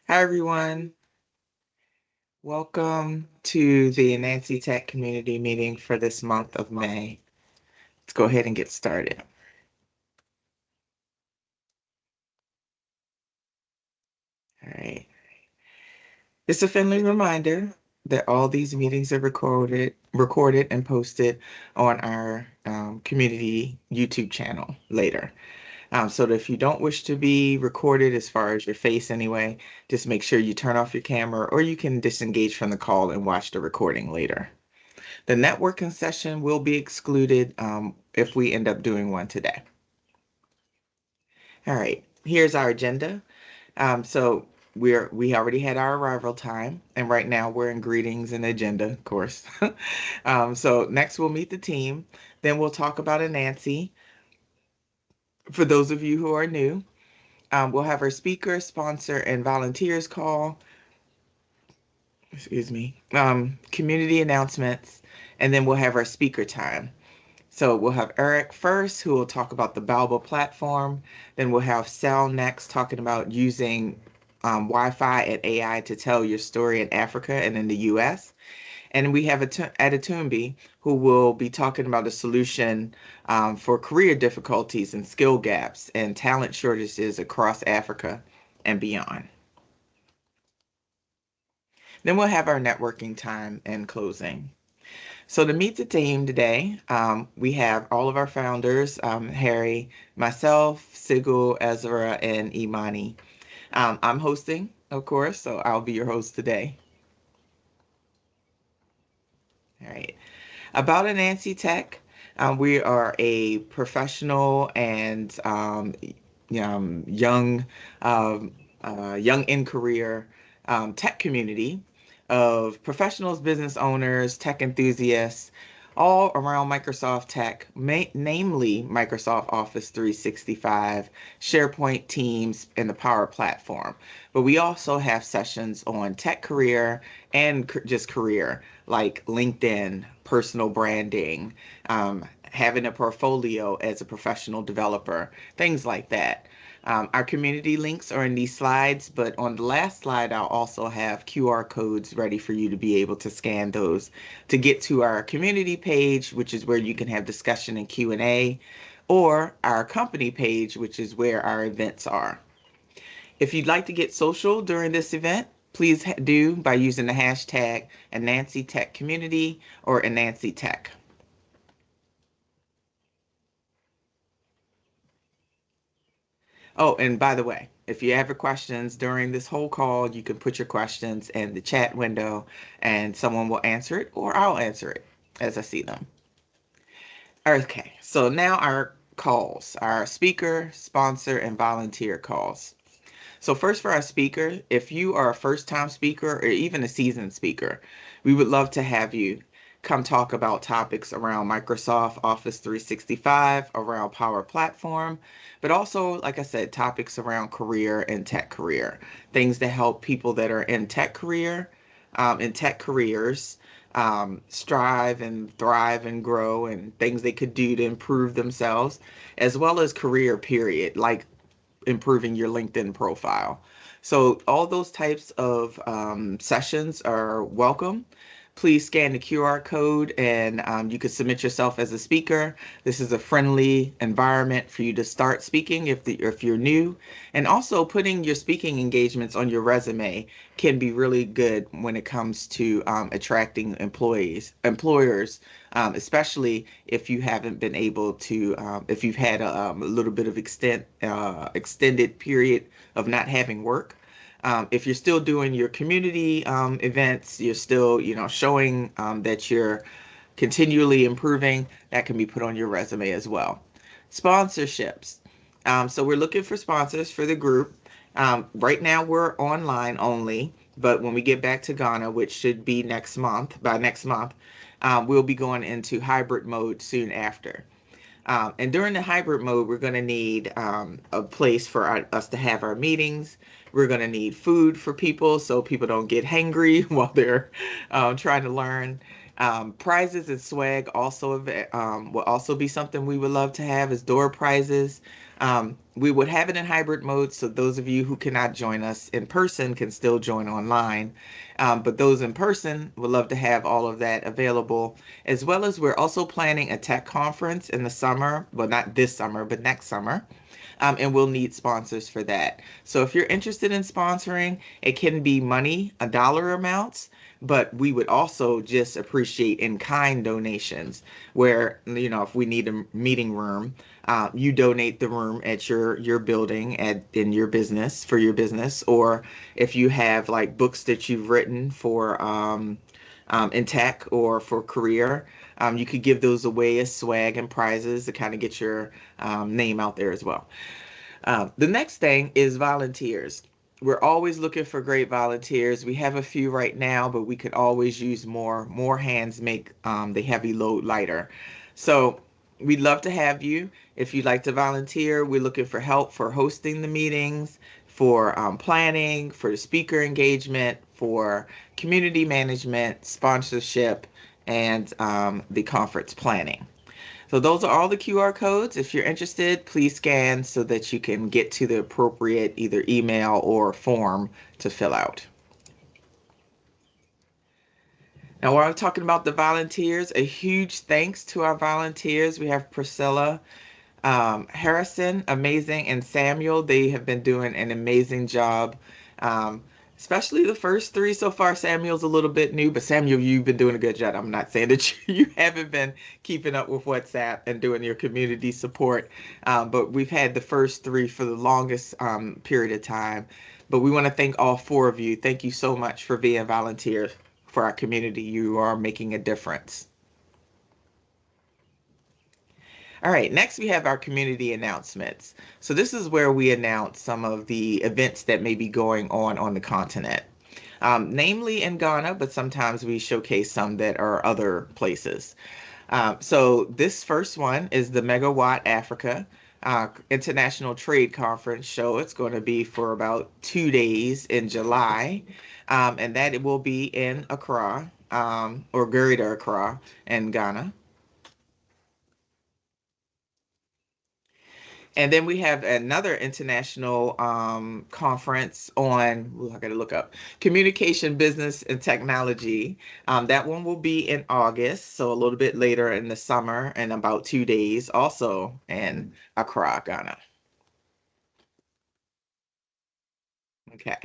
Hi, everyone. Welcome to the Nancy Tech Community Meeting for this month of May. Let's go ahead and get started. All right. Just a friendly reminder that all these meetings are recorded and posted on our community YouTube channel later. So that if you don't wish to be recorded as far as your face anyway, just make sure you turn off your camera or you can disengage from the call and watch the recording later. The networking session will be excluded if we end up doing one today. All right, here's our agenda. So we already had our arrival time, and right now we're in greetings and agenda, of course. So next we'll meet the team. Then we'll talk about Anansi. For those of you who are new, we'll have our speaker, sponsor, and volunteers call. Excuse me. Community announcements, and then we'll have our speaker time. So we'll have Eric first, who will talk about the Balbo platform. Then we'll have Sal next, talking about using Wi-Fi and AI to tell your story in Africa and in the US. And we have Adetumbi, who will be talking about a solution for career difficulties and skill gaps and talent shortages across Africa and beyond. Then we'll have our networking time and closing. So to meet the team today, we have all of our founders, Harry, myself, Sigul, Ezra, and Imani. I'm hosting, of course, so I'll be your host today. All right. About Anansi Tech, we are a professional and young, um, young in career tech community of professionals, business owners, tech enthusiasts, all around Microsoft tech, namely Microsoft Office 365, SharePoint, Teams, and the Power Platform. But we also have sessions on tech career and just career, like LinkedIn, personal branding, having a portfolio as a professional developer, things like that. Our community links are in these slides, but on the last slide, I'll also have QR codes ready for you to be able to scan those to get to our community page, which is where you can have discussion and Q&A, or our company page, which is where our events are. If you'd like to get social during this event, please do by using the hashtag Anansi Tech Community or Anansi Tech. Oh, and by the way, if you have questions during this whole call, you can put your questions in the chat window and someone will answer it or I'll answer it as I see them. Okay, so now our calls, our speaker, sponsor, and volunteer calls. So first for our speaker, if you are a first-time speaker or even a seasoned speaker, we would love to have you come talk about topics around Microsoft Office 365, around Power Platform, but also, like I said, topics around career and tech career, things that help people that are in tech careers, strive and thrive and grow and things they could do to improve themselves, as well as career period, like improving your LinkedIn profile. So all those types of sessions are welcome. Please scan the QR code and you can submit yourself as a speaker. This is a friendly environment for you to start speaking if you're new. And also putting your speaking engagements on your resume can be really good when it comes to attracting employers, especially if you haven't been able to, if you've had a little bit of extended period of not having work. If you're still doing your community events, you're still, showing that you're continually improving, that can be put on your resume as well. Sponsorships. So we're looking for sponsors for the group. Right now we're online only, but when we get back to Ghana, which should be by next month, we'll be going into hybrid mode soon after. And during the hybrid mode, we're going to need a place for us to have our meetings. We're going to need food for people so people don't get hangry while they're trying to learn. Prizes and swag also will also be something we would love to have as door prizes. We would have it in hybrid mode, so those of you who cannot join us in person can still join online. But those in person would love to have all of that available, as well as we're also planning a tech conference in the summer, well, not this summer, but next summer. And we'll need sponsors for that. So if you're interested in sponsoring, it can be money, a dollar amounts, but we would also just appreciate in-kind donations where, if we need a meeting room, you donate the room at your building in your business for your business, or if you have like books that you've written for in tech or for career, you could give those away as swag and prizes to kind of get your name out there as well. The next thing is volunteers. We're always looking for great volunteers. We have a few right now, but we could always use more. More hands make the heavy load lighter. So we'd love to have you. If you'd like to volunteer, we're looking for help for hosting the meetings, for planning, for speaker engagement, for community management, sponsorship, and the conference planning. So those are all the QR codes. If you're interested, please scan so that you can get to the appropriate either email or form to fill out. Now, while I'm talking about the volunteers, a huge thanks to our volunteers. We have Priscilla Harrison, amazing, and Samuel. They have been doing an amazing job. Especially the first three so far. Samuel's a little bit new, but Samuel, you've been doing a good job. I'm not saying that you haven't been keeping up with WhatsApp and doing your community support, but we've had the first three for the longest period of time. But we want to thank all four of you. Thank you so much for being volunteers for our community. You are making a difference. All right, next we have our community announcements. So this is where we announce some of the events that may be going on the continent, namely in Ghana, but sometimes we showcase some that are other places. So this first one is the Megawatt Africa International Trade Conference show. It's going to be for about 2 days in July, and that it will be in Accra, or Greater Accra in Ghana. And then we have another international conference on, I got to look up, communication, business, and technology. That one will be in August, so a little bit later in the summer, and about 2 days, also in Accra, Ghana. Okay.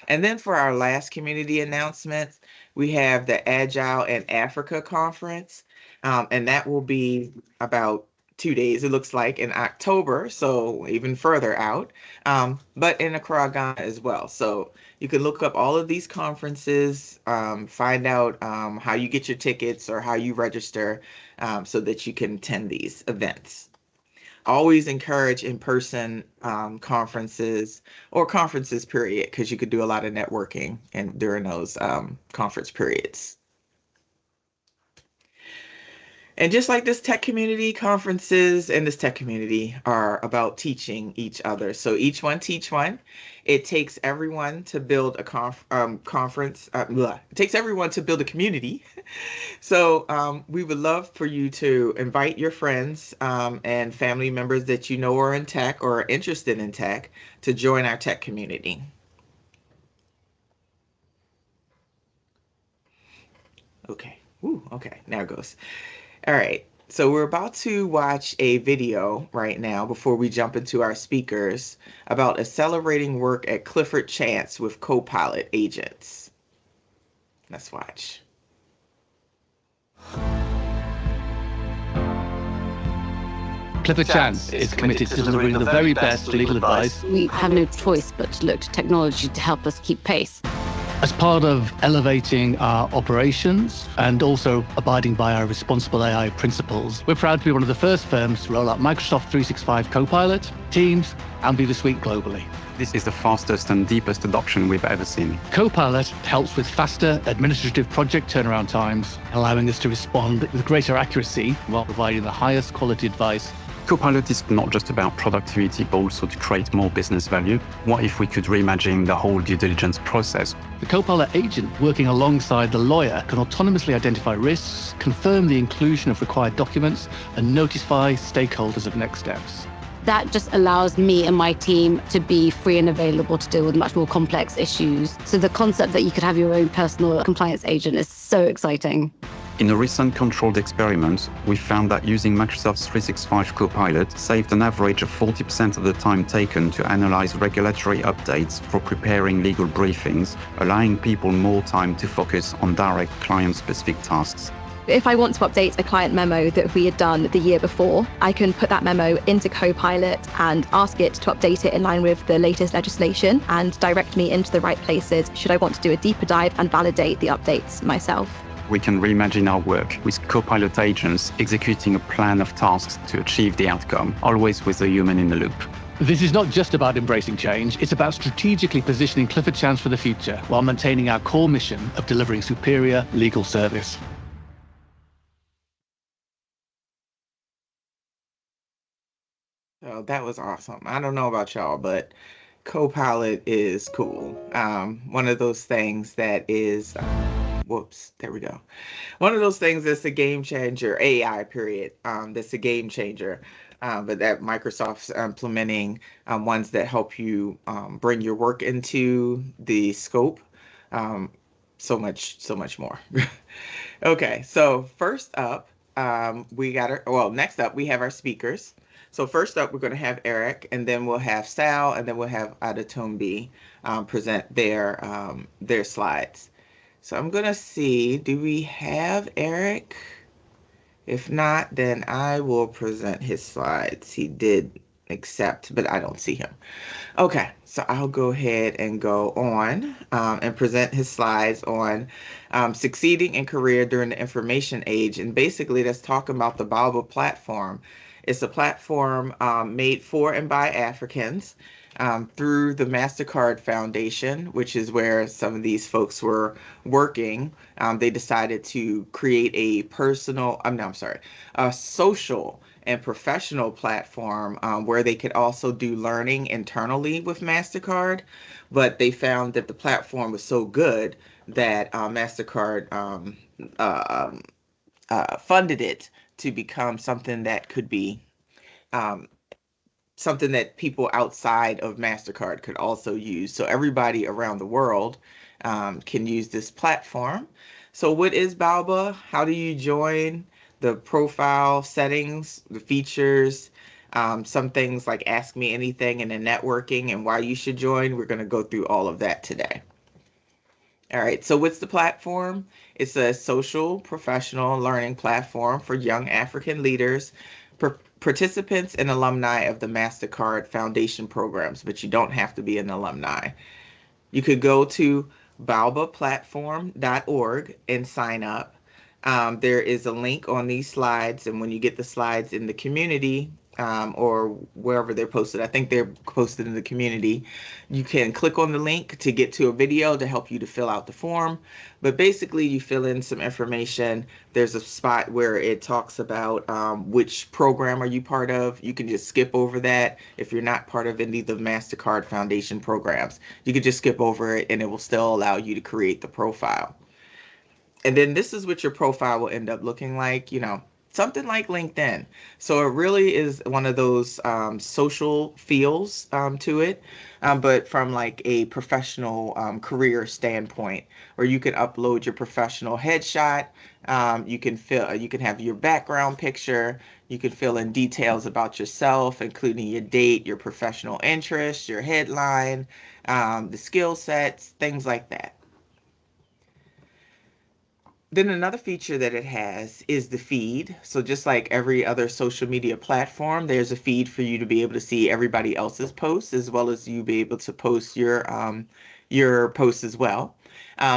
And then for our last community announcements, we have the Agile in Africa Conference, and that will be about 2 days, it looks like, in October, so even further out, but in Accra, Ghana as well. So you can look up all of these conferences, find out how you get your tickets or how you register so that you can attend these events. Always encourage in-person conferences or conferences period, because you could do a lot of networking and during those conference periods. And just like this tech community, conferences and this tech community are about teaching each other. So each one teach one. It takes everyone to build a conference. It takes everyone to build a community. So we would love for you to invite your friends and family members that you know are in tech or are interested in tech to join our tech community. Okay. Ooh, okay. Now it goes. All right, so we're about to watch a video right now before we jump into our speakers about accelerating work at Clifford Chance with Copilot agents. Let's watch. Clifford Chance is committed to delivering the very best legal advice. We have no choice but to look to technology to help us keep pace. As part of elevating our operations and also abiding by our responsible AI principles, we're proud to be one of the first firms to roll out Microsoft 365 Copilot, Teams, and Viva Suite globally. This is the fastest and deepest adoption we've ever seen. Copilot helps with faster administrative project turnaround times, allowing us to respond with greater accuracy while providing the highest quality advice. Copilot is not just about productivity, but also to create more business value. What if we could reimagine the whole due diligence process? The Copilot agent, working alongside the lawyer, can autonomously identify risks, confirm the inclusion of required documents, and notify stakeholders of next steps. That just allows me and my team to be free and available to deal with much more complex issues. So the concept that you could have your own personal compliance agent is so exciting. In a recent controlled experiment, we found that using Microsoft's 365 Copilot saved an average of 40% of the time taken to analyze regulatory updates for preparing legal briefings, allowing people more time to focus on direct client-specific tasks. If I want to update a client memo that we had done the year before, I can put that memo into Copilot and ask it to update it in line with the latest legislation and direct me into the right places should I want to do a deeper dive and validate the updates myself. We can reimagine our work with Copilot agents executing a plan of tasks to achieve the outcome, always with a human in the loop. This is not just about embracing change, it's about strategically positioning Clifford Chance for the future while maintaining our core mission of delivering superior legal service. So that was awesome. I don't know about y'all, but Copilot is cool. One of those things that is, whoops, there we go. One of those things that's a game changer, AI period, that's a game changer. But that Microsoft's implementing ones that help you bring your work into the scope. So much more. Okay, so first up, next up we have our speakers. So first up, we're going to have Eric, and then we'll have Sal, and then we'll have Adetunbi present their slides. So I'm going to see, do we have Eric? If not, then I will present his slides. He did accept, but I don't see him. Okay, so I'll go ahead and go on and present his slides on succeeding in career during the information age. And basically, that's talking about the Baobab platform. It's a platform made for and by Africans through the MasterCard Foundation, which is where some of these folks were working. They decided to create a social and professional platform where they could also do learning internally with MasterCard. But they found that the platform was so good that MasterCard funded it to become something that could be something that people outside of MasterCard could also use. So everybody around the world can use this platform. So what is Baobab? How do you join? The profile settings, the features, some things like Ask Me Anything and the networking and why you should join. We're going to go through all of that today. All right, so what's the platform? It's a social, professional learning platform for young African leaders, participants, and alumni of the MasterCard Foundation programs, but you don't have to be an alumni. You could go to baobabplatform.org and sign up. There is a link on these slides, and when you get the slides in the community, or wherever they're posted, I think they're posted in the community, you can click on the link to get to a video to help you to fill out the form. But basically, you fill in some information. There's a spot where it talks about which program are you part of. You can just skip over that. If you're not part of any of the MasterCard Foundation programs, you can just skip over it and it will still allow you to create the profile. And then this is what your profile will end up looking like, something like LinkedIn. So it really is one of those social feels to it, but from like a professional career standpoint, where you can upload your professional headshot. You can have your background picture. You can fill in details about yourself, including your date, your professional interests, your headline, the skill sets, things like that. Then another feature that it has is the feed. So just like every other social media platform, there's a feed for you to be able to see everybody else's posts, as well as you be able to post your posts as well.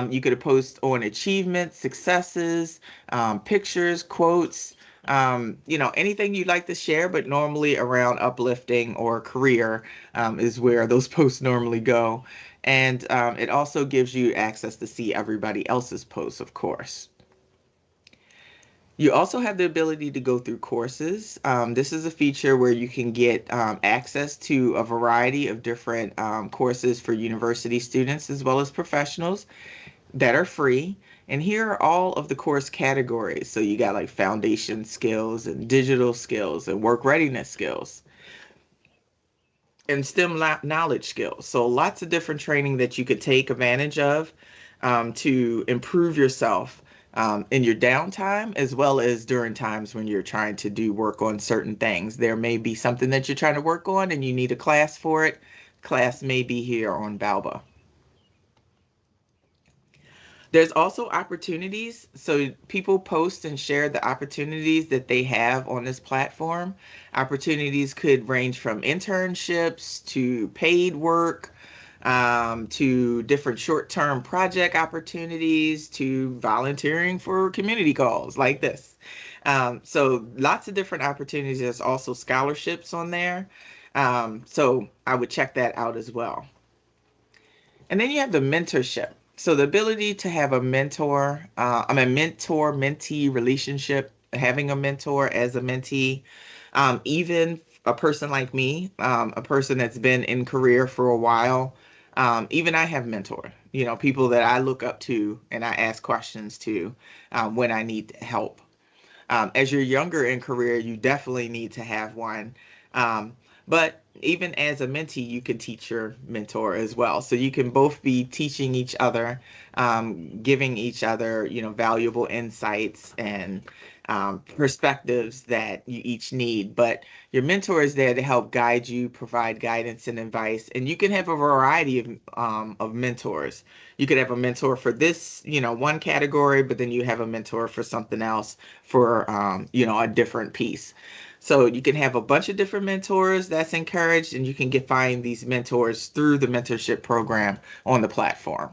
You could post on achievements, successes, pictures, quotes, anything you'd like to share, but normally around uplifting or career is where those posts normally go. And it also gives you access to see everybody else's posts, of course. You also have the ability to go through courses. This is a feature where you can get access to a variety of different courses for university students as well as professionals that are free. And here are all of the course categories. So you got like foundation skills and digital skills and work readiness skills. and STEM knowledge skills. So lots of different training that you could take advantage of to improve yourself in your downtime, as well as during times when you're trying to do work on certain things. There may be something that you're trying to work on and you need a class for it. Class may be here on Balba. There's also opportunities. So people post and share the opportunities that they have on this platform. Opportunities could range from internships to paid work, to different short-term project opportunities, to volunteering for community calls like this. So lots of different opportunities. There's also scholarships on there. So I would check that out as well. And then you have the mentorship. So the ability to have a mentor-mentee relationship, having a mentor as a mentee, even a person like me, a person that's been in career for a while, even I have mentor, people that I look up to and I ask questions to when I need help. As you're younger in career, you definitely need to have one. But even as a mentee, you can teach your mentor as well. So you can both be teaching each other, giving each other, valuable insights and perspectives that you each need. But your mentor is there to help guide you, provide guidance and advice. And you can have a variety of mentors. You could have a mentor for this, one category, but then you have a mentor for something else for, a different piece. So you can have a bunch of different mentors that's encouraged, and you can find these mentors through the mentorship program on the platform.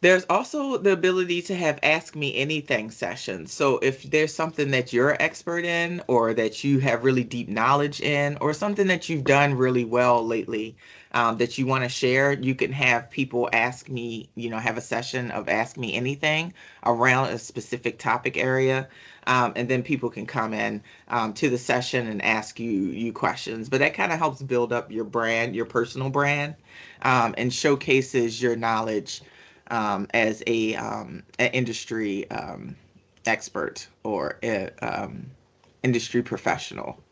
There's also the ability to have Ask Me Anything sessions. So if there's something that you're an expert in or that you have really deep knowledge in or something that you've done really well lately that you want to share, you can have people ask me, have a session of Ask Me Anything around a specific topic area. And then people can come in to the session and ask you questions. But that kind of helps build up your brand, your personal brand, and showcases your knowledge as an industry expert or industry professional.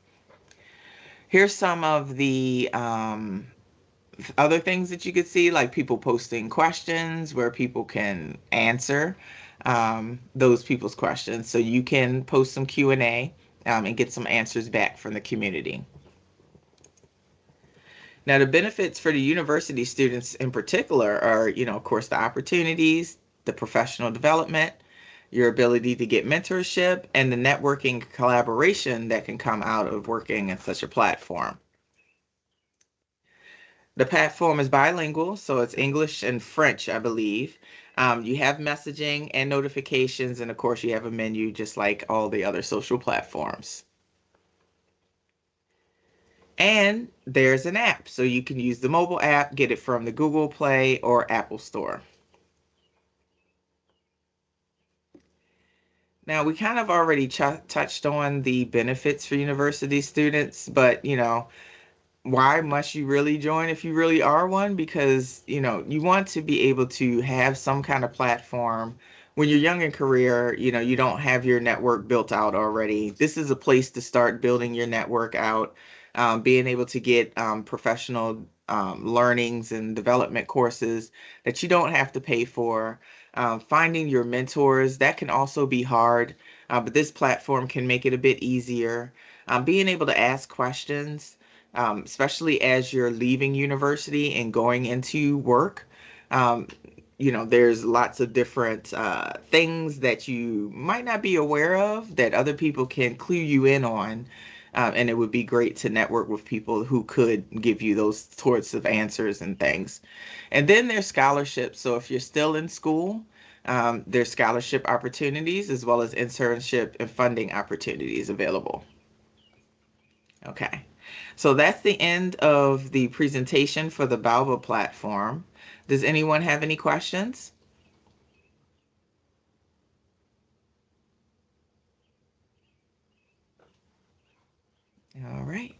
Here's some of the other things that you could see, like people posting questions where people can answer those people's questions. So you can post some Q&A and get some answers back from the community. Now, the benefits for the university students in particular are, of course, the opportunities, the professional development, your ability to get mentorship, and the networking collaboration that can come out of working in such a platform. The platform is bilingual, so it's English and French, I believe. You have messaging and notifications, and of course, you have a menu just like all the other social platforms. And there's an app, so you can use the mobile app, get it from the Google Play or Apple Store. Now, we kind of already touched on the benefits for university students, but, why must you really join if you really are one? Because, you want to be able to have some kind of platform. When you're young in career, you don't have your network built out already. This is a place to start building your network out, being able to get professional learnings and development courses that you don't have to pay for. Finding your mentors, that can also be hard, but this platform can make it a bit easier. Being able to ask questions, especially as you're leaving university and going into work. There's lots of different things that you might not be aware of that other people can clue you in on. And it would be great to network with people who could give you those sorts of answers and things. And then there's scholarships. So if you're still in school, there's scholarship opportunities as well as internship and funding opportunities available. Okay, so that's the end of the presentation for the Balba platform. Does anyone have any questions? All right.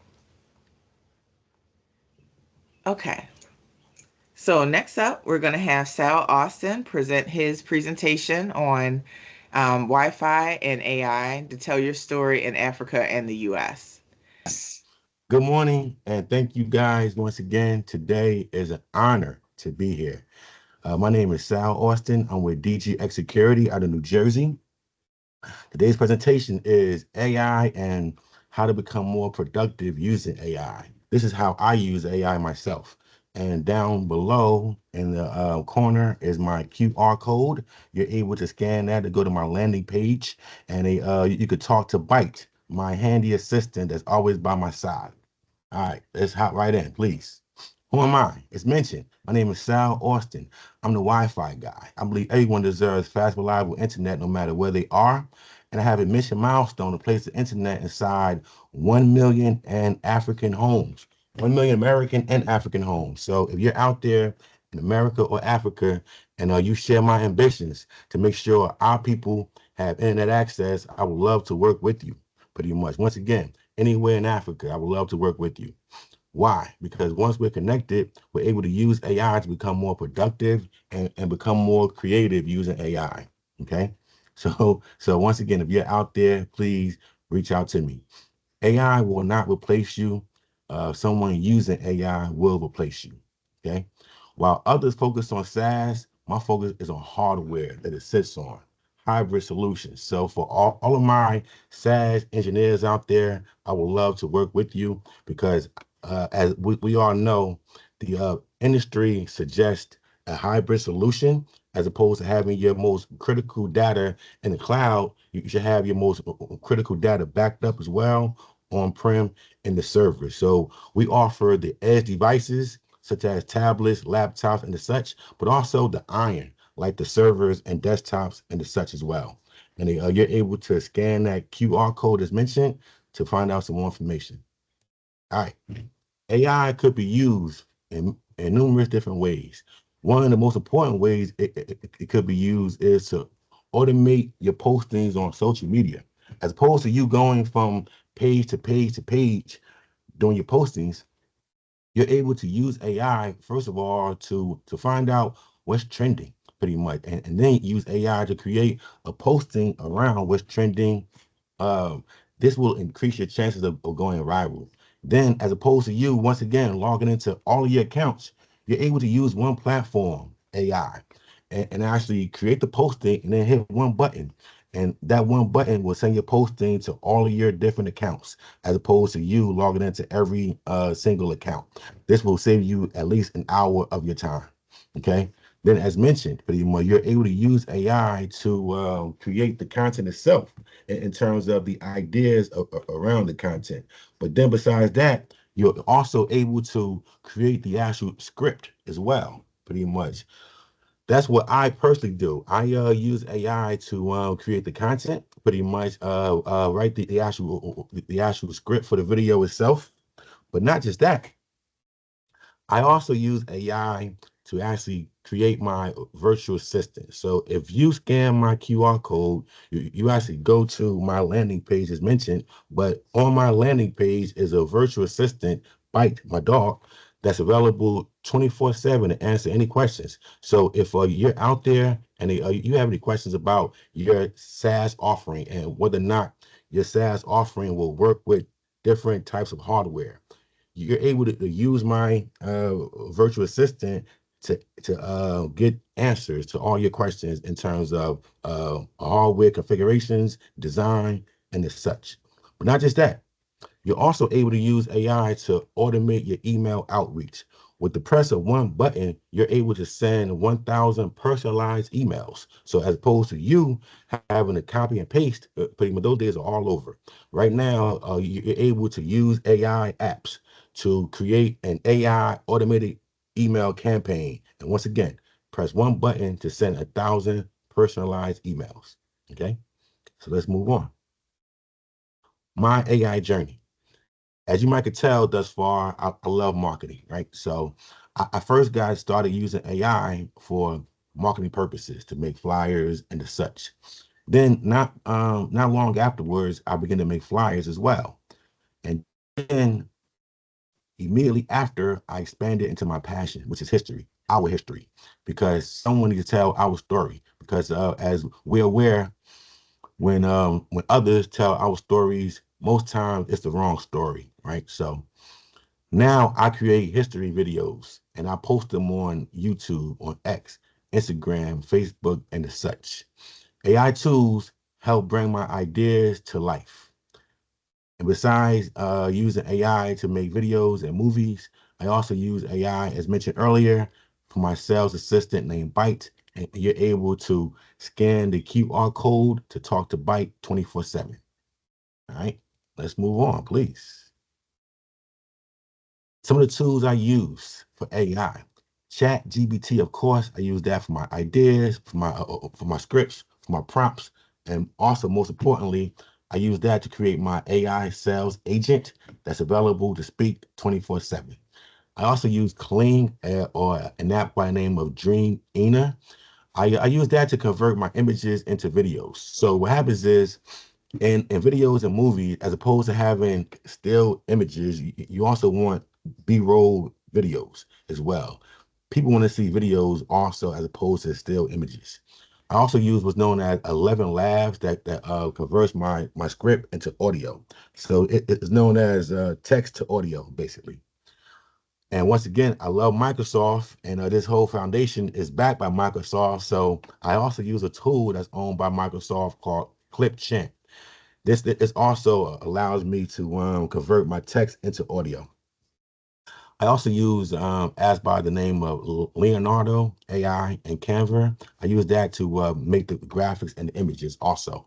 Okay. So next up, we're going to have Sal Austin present his presentation on Wi-Fi and AI to tell your story in Africa and the U.S. Good morning, and thank you guys once again. Today is an honor to be here. My name is Sal Austin. I'm with DGX Security out of New Jersey. Today's presentation is AI and how to become more productive using AI. This is how I use AI myself. And down below in the corner is my QR code. You're able to scan that to go to my landing page, and you could talk to Byte, my handy assistant that's always by my side. All right, let's hop right in, please. Who am I? It's mentioned. My name is Sal Austin. I'm the Wi-Fi guy. I believe everyone deserves fast, reliable internet no matter where they are. And I have a mission milestone to place the internet inside 1 million and African homes. 1 million American and African homes. So if you're out there in America or Africa and you share my ambitions to make sure our people have internet access, I would love to work with you pretty much. Once again, anywhere in Africa, I would love to work with you. Why? Because once we're connected, we're able to use AI to become more productive and become more creative using AI. Okay. So once again, if you're out there, please reach out to me. AI will not replace you. Someone using AI will replace you. Okay. While others focus on SaaS, my focus is on hardware that it sits on, hybrid solutions. So for all of my SaaS engineers out there, I would love to work with you because as we all know, the industry suggests a hybrid solution as opposed to having your most critical data in the cloud. You should have your most critical data backed up as well on-prem in the server. So we offer the edge devices such as tablets, laptops, and the such, but also the iron, like the servers and desktops and the such as well. And you're able to scan that QR code as mentioned to find out some more information. All right. AI could be used in numerous different ways. One of the most important ways it could be used is to automate your postings on social media. As opposed to you going from page to page to page doing your postings, you're able to use AI, first of all, to find out what's trending pretty much, and then use AI to create a posting around what's trending. Um, this will increase your chances of going viral. Then, as opposed to you, once again, logging into all of your accounts, you're able to use one platform, AI, and actually create the posting and then hit one button. And that one button will send your posting to all of your different accounts, as opposed to you logging into every single account. This will save you at least an hour of your time. Okay. Then, as mentioned, pretty much, you're able to use AI to create the content itself in terms of the ideas around the content. But then, besides that, you're also able to create the actual script as well, pretty much. That's what I personally do. I use AI to create the content, pretty much write the actual script for the video itself. But not just that, I also use AI to actually create my virtual assistant. So if you scan my QR code, you actually go to my landing page as mentioned, but on my landing page is a virtual assistant, Bite, my dog, that's available 24/7 to answer any questions. So if you're out there and you have any questions about your SaaS offering and whether or not your SaaS offering will work with different types of hardware, you're able to use my virtual assistant to get answers to all your questions in terms of hardware configurations, design, and as such. But not just that, you're also able to use AI to automate your email outreach. With the press of one button, you're able to send 1,000 personalized emails. So as opposed to you having to copy and paste, pretty much those days are all over. Right now, you're able to use AI apps to create an AI automated email campaign. And once again, press one button to send 1,000 personalized emails. Okay, so let's move on. My AI journey. As you might could tell thus far, I love marketing, right? So I first got started using AI for marketing purposes to make flyers and the such. Then not long afterwards, I began to make flyers as well. And then immediately after, I expanded into my passion, which is history, our history, because someone needs to tell our story. Because as we're aware, when others tell our stories, most times it's the wrong story, right? So Now I create history videos and I post them on YouTube, on X, Instagram, Facebook, and the such. AI tools help bring my ideas to life. And besides using AI to make videos and movies, I also use AI, as mentioned earlier, for my sales assistant named Byte. And you're able to scan the QR code to talk to Byte 24/7. All right, let's move on, please. Some of the tools I use for AI. ChatGPT, of course, I use that for my ideas, for my scripts, for my prompts, and also most importantly, I use that to create my AI sales agent that's available to speak 24/7. I also use Kling or an app by the name of Dream Ina. I use that to convert my images into videos. So what happens is in videos and movies, as opposed to having still images, you also want B-roll videos as well. People want to see videos also as opposed to still images. I also use what's known as 11 Labs that converts my script into audio. So it's known as text to audio, basically. And once again, I love Microsoft, and this whole foundation is backed by Microsoft. So I also use a tool that's owned by Microsoft called Clipchamp. This also allows me to convert my text into audio. I also use as by the name of Leonardo AI and Canva. I use that to make the graphics and the images also.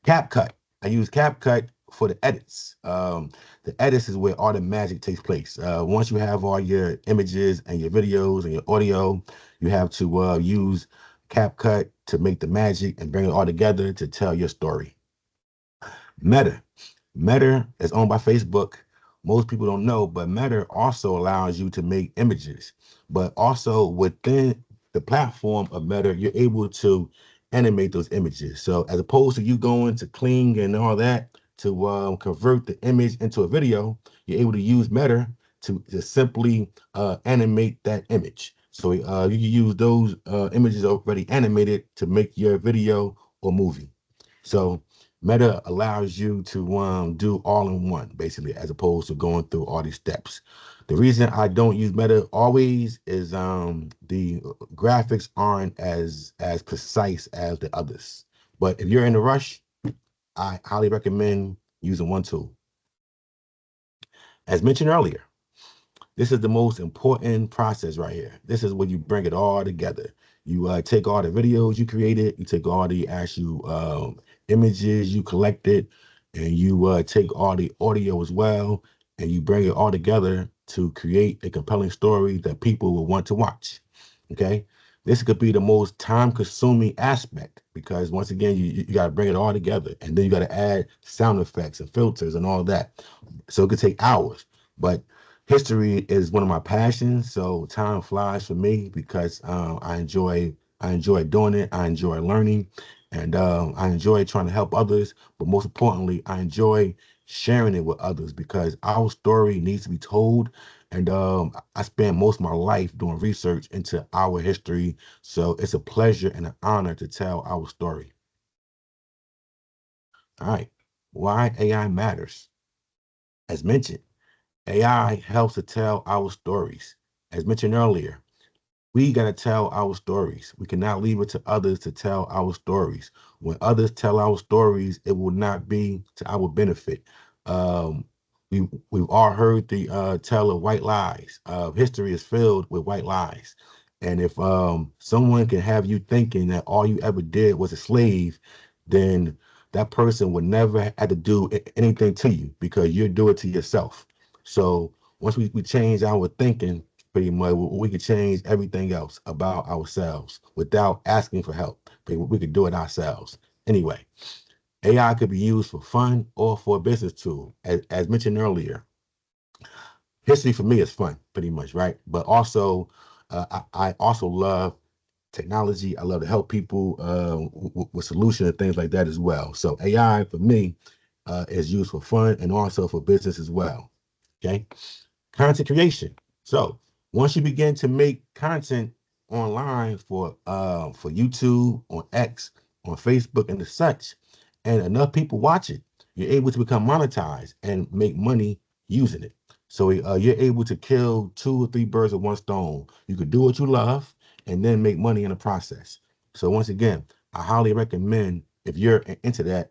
CapCut. I use CapCut for the edits. The edits is where all the magic takes place. Once you have all your images and your videos and your audio, you have to use CapCut to make the magic and bring it all together to tell your story. Meta. Meta is owned by Facebook. Most people don't know, but Meta also allows you to make images. But also within the platform of Meta, you're able to animate those images. So as opposed to you going to Kling and all that to convert the image into a video, you're able to use Meta to simply animate that image. So you can use those images already animated to make your video or movie. So Meta allows you to do all in one, basically, as opposed to going through all these steps. The reason I don't use Meta always is the graphics aren't as precise as the others. But if you're in a rush, I highly recommend using one tool. As mentioned earlier, this is the most important process right here. This is when you bring it all together. You take all the videos you created, you take all the actual images you collected, and you take all the audio as well, and you bring it all together to create a compelling story that people will want to watch. Okay? This could be the most time-consuming aspect because once again, you got to bring it all together, and then you got to add sound effects and filters and all that. So it could take hours, but history is one of my passions, so time flies for me because I enjoy doing it. I enjoy learning, and I enjoy trying to help others. But most importantly, I enjoy sharing it with others because our story needs to be told. And I spend most of my life doing research into our history, so it's a pleasure and an honor to tell our story. All right, why AI matters. As mentioned, AI helps to tell our stories. As mentioned earlier, we got to tell our stories. We cannot leave it to others to tell our stories. When others tell our stories, it will not be to our benefit. Um, we've all heard the tale of white lies. History is filled with white lies. And if someone can have you thinking that all you ever did was a slave, then that person would never have to do anything to you because you do it to yourself. So once we change our thinking, pretty much we could change everything else about ourselves without asking for help. We could do it ourselves. Anyway, AI could be used for fun or for a business tool. As mentioned earlier, history for me is fun, pretty much, right? But also, I also love technology. I love to help people with solutions and things like that as well. So AI for me is used for fun and also for business as well. Okay, content creation. So once you begin to make content online for YouTube, on X, on Facebook, and the such, and enough people watch it, you're able to become monetized and make money using it. So you're able to kill 2 or 3 birds with one stone. You could do what you love and then make money in the process. So once again, I highly recommend, if you're into that,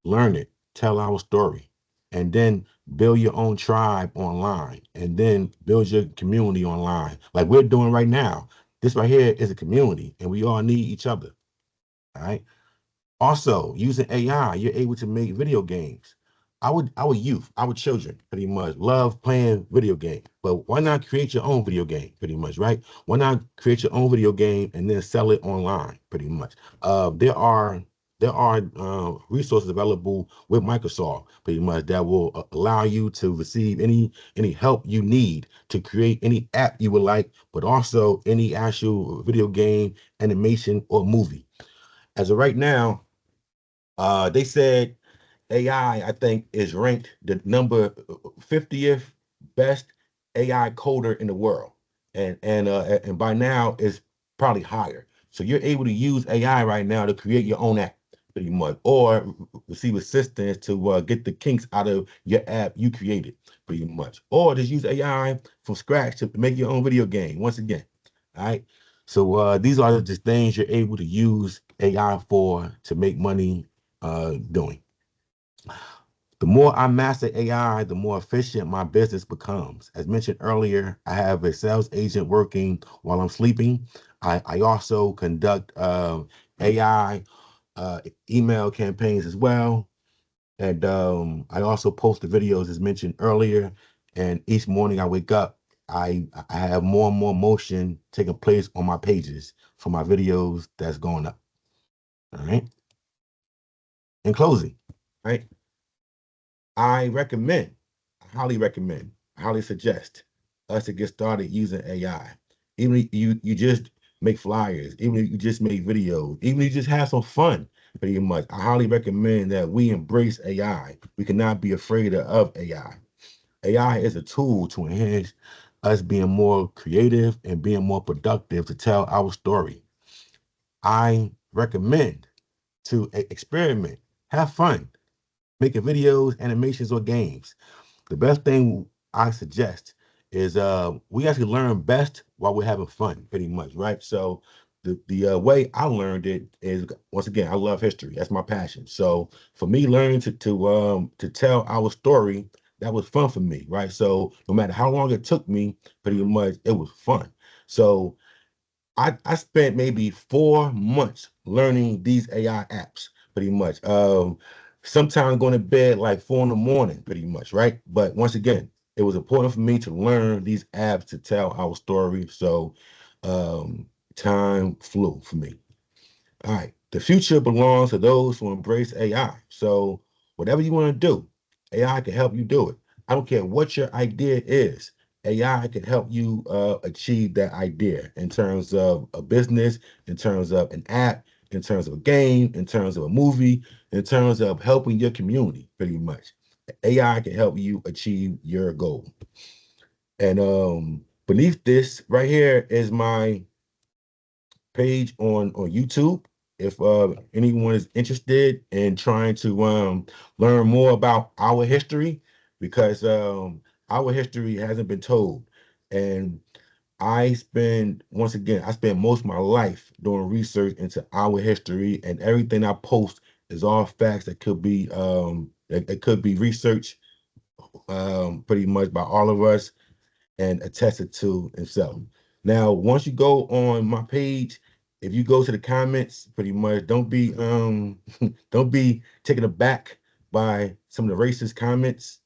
learn it, tell our story, and then build your own tribe online, and then build your community online like we're doing right now. This right here is a community, and we all need each other. All right. Also, using AI, you're able to make video games. Our youth, our children, pretty much love playing video games. But why not create your own video game, pretty much, right? Why not create your own video game and then sell it online, pretty much? There are resources available with Microsoft, pretty much, that will allow you to receive any help you need to create any app you would like, but also any actual video game, animation, or movie. As of right now, they said AI, I think, is ranked the number 50th best AI coder in the world, and by now it's probably higher. So you're able to use AI right now to create your own app, pretty much, or receive assistance to get the kinks out of your app you created, pretty much, or just use AI from scratch to make your own video game. Once again, all right. So these are just things you're able to use AI for to make money doing. The more I master AI, the more efficient my business becomes. As mentioned earlier, I have a sales agent working while I'm sleeping. I also conduct AI email campaigns as well. And I also post the videos as mentioned earlier. And each morning I wake up, I have more and more motion taking place on my pages for my videos that's going up. All right. In closing, right? I recommend, I highly suggest us to get started using AI. Even if you just make flyers, even if you just make videos, even if you just have some fun, pretty much. I highly recommend that we embrace AI. We cannot be afraid of AI. AI is a tool to enhance us being more creative and being more productive to tell our story. I recommend to experiment, have fun, making videos, animations, or games. The best thing I suggest is we actually learn best while we're having fun, pretty much, right? So the way I learned it is, once again, I love history. That's my passion. So for me, learning to tell our story, that was fun for me, right? So no matter how long it took me, pretty much it was fun. So I spent maybe 4 months learning these AI apps, pretty much. Sometimes going to bed like 4 in the morning, pretty much, right? But once again, it was important for me to learn these apps to tell our story. So time flew for me. All right. The future belongs to those who embrace AI. So whatever you want to do, AI can help you do it. I don't care what your idea is. AI can help you achieve that idea in terms of a business, in terms of an app, in terms of a game, in terms of a movie, in terms of helping your community, pretty much. AI can help you achieve your goal. And beneath this right here is my page on YouTube. If anyone is interested in trying to learn more about our history, because our history hasn't been told. And once again, I spend most of my life doing research into our history, and everything I post is all facts that could be it could be researched pretty much by all of us and attested to himself. Now, once you go on my page, if you go to the comments, pretty much don't be don't be taken aback by some of the racist comments.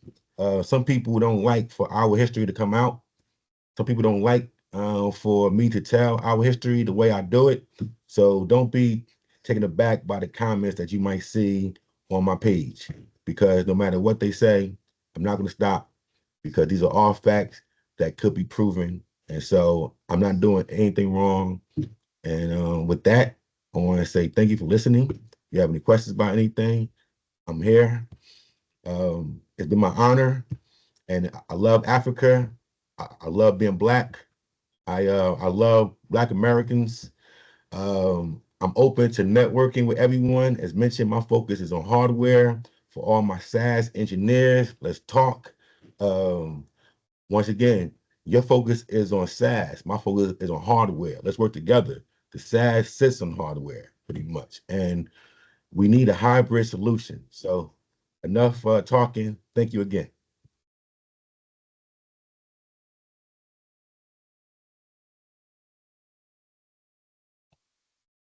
Some people don't like for our history to come out. Some people don't like for me to tell our history the way I do it. So don't be taken aback by the comments that you might see on my page, because no matter what they say, I'm not going to stop, because these are all facts that could be proven. And so I'm not doing anything wrong. And with that, I want to say thank you for listening. If you have any questions about anything, I'm here. It's been my honor, and I love Africa. I love being Black. I love Black Americans. I'm open to networking with everyone. As mentioned, my focus is on hardware. For all my SaaS engineers, let's talk. Um, once again, your focus is on SaaS. My focus is on hardware. Let's work together. The SaaS sits on hardware pretty much. And we need a hybrid solution. So enough talking. Thank you again.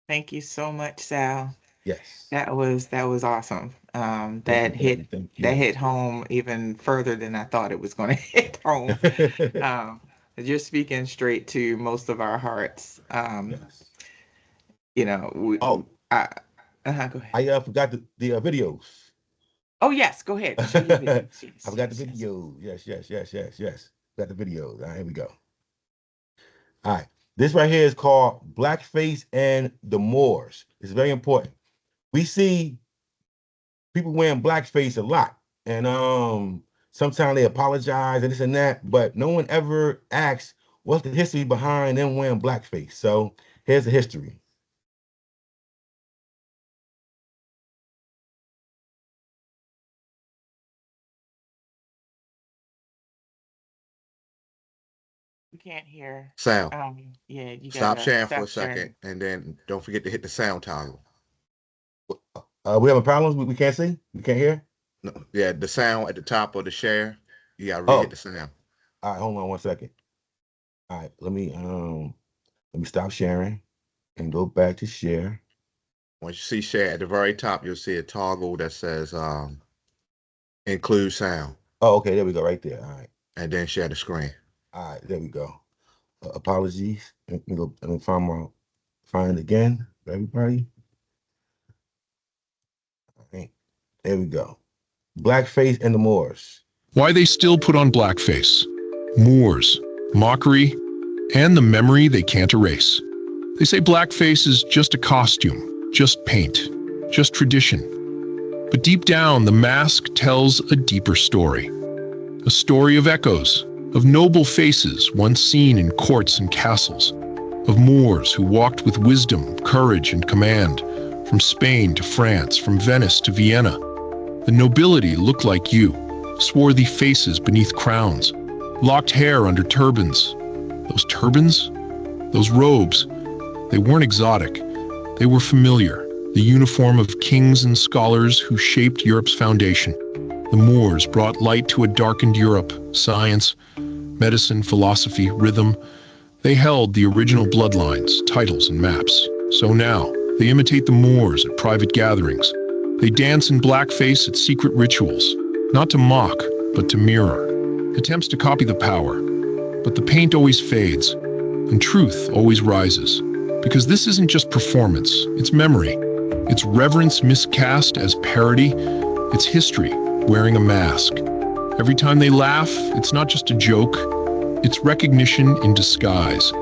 Thank you so much, Sal. Yes. That was awesome. That hit home even further than I thought it was going to hit home. You're speaking straight to most of our hearts. Yes. You know, go ahead. I forgot the videos. Oh yes, go ahead. Show your videos. Yes, I forgot the videos. Yes. Got the videos. All right, here we go. All right. This right here is called Blackface and the Moors. It's very important. We see people wearing blackface a lot, and sometimes they apologize and this and that, but no one ever asks what's the history behind them wearing blackface. So here's the history. You can't hear. Sound. Yeah, you Stop gotta sharing for a second, and then don't forget to hit the sound toggle. We having problems? We can't see? We can't hear? No, yeah, the sound at the top of the share. You gotta hit the sound. All right, hold on 1 second. All right, let me stop sharing and go back to share. Once you see share at the very top, you'll see a toggle that says include sound. Oh, okay, there we go, right there. All right. And then share the screen. All right, there we go. Apologies. Let me find it again for everybody. All right, there we go. Blackface and the Moors. Why they still put on blackface. Moors, mockery, and the memory they can't erase. They say blackface is just a costume, just paint, just tradition. But deep down, the mask tells a deeper story. A story of echoes, of noble faces once seen in courts and castles, of Moors who walked with wisdom, courage, and command, from Spain to France, from Venice to Vienna. The nobility looked like you, swarthy faces beneath crowns, locked hair under turbans. Those turbans? Those robes? They weren't exotic. They were familiar, the uniform of kings and scholars who shaped Europe's foundation. The Moors brought light to a darkened Europe, science, medicine, philosophy, rhythm. They held the original bloodlines, titles, and maps. So now, they imitate the Moors at private gatherings. They dance in blackface at secret rituals, not to mock, but to mirror. Attempts to copy the power. But the paint always fades, and truth always rises. Because this isn't just performance, it's memory. It's reverence miscast as parody. It's history wearing a mask. Every time they laugh, it's not just a joke, it's recognition in disguise.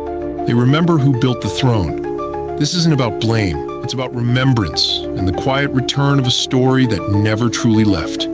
They remember who built the throne. This isn't about blame, it's about remembrance and the quiet return of a story that never truly left.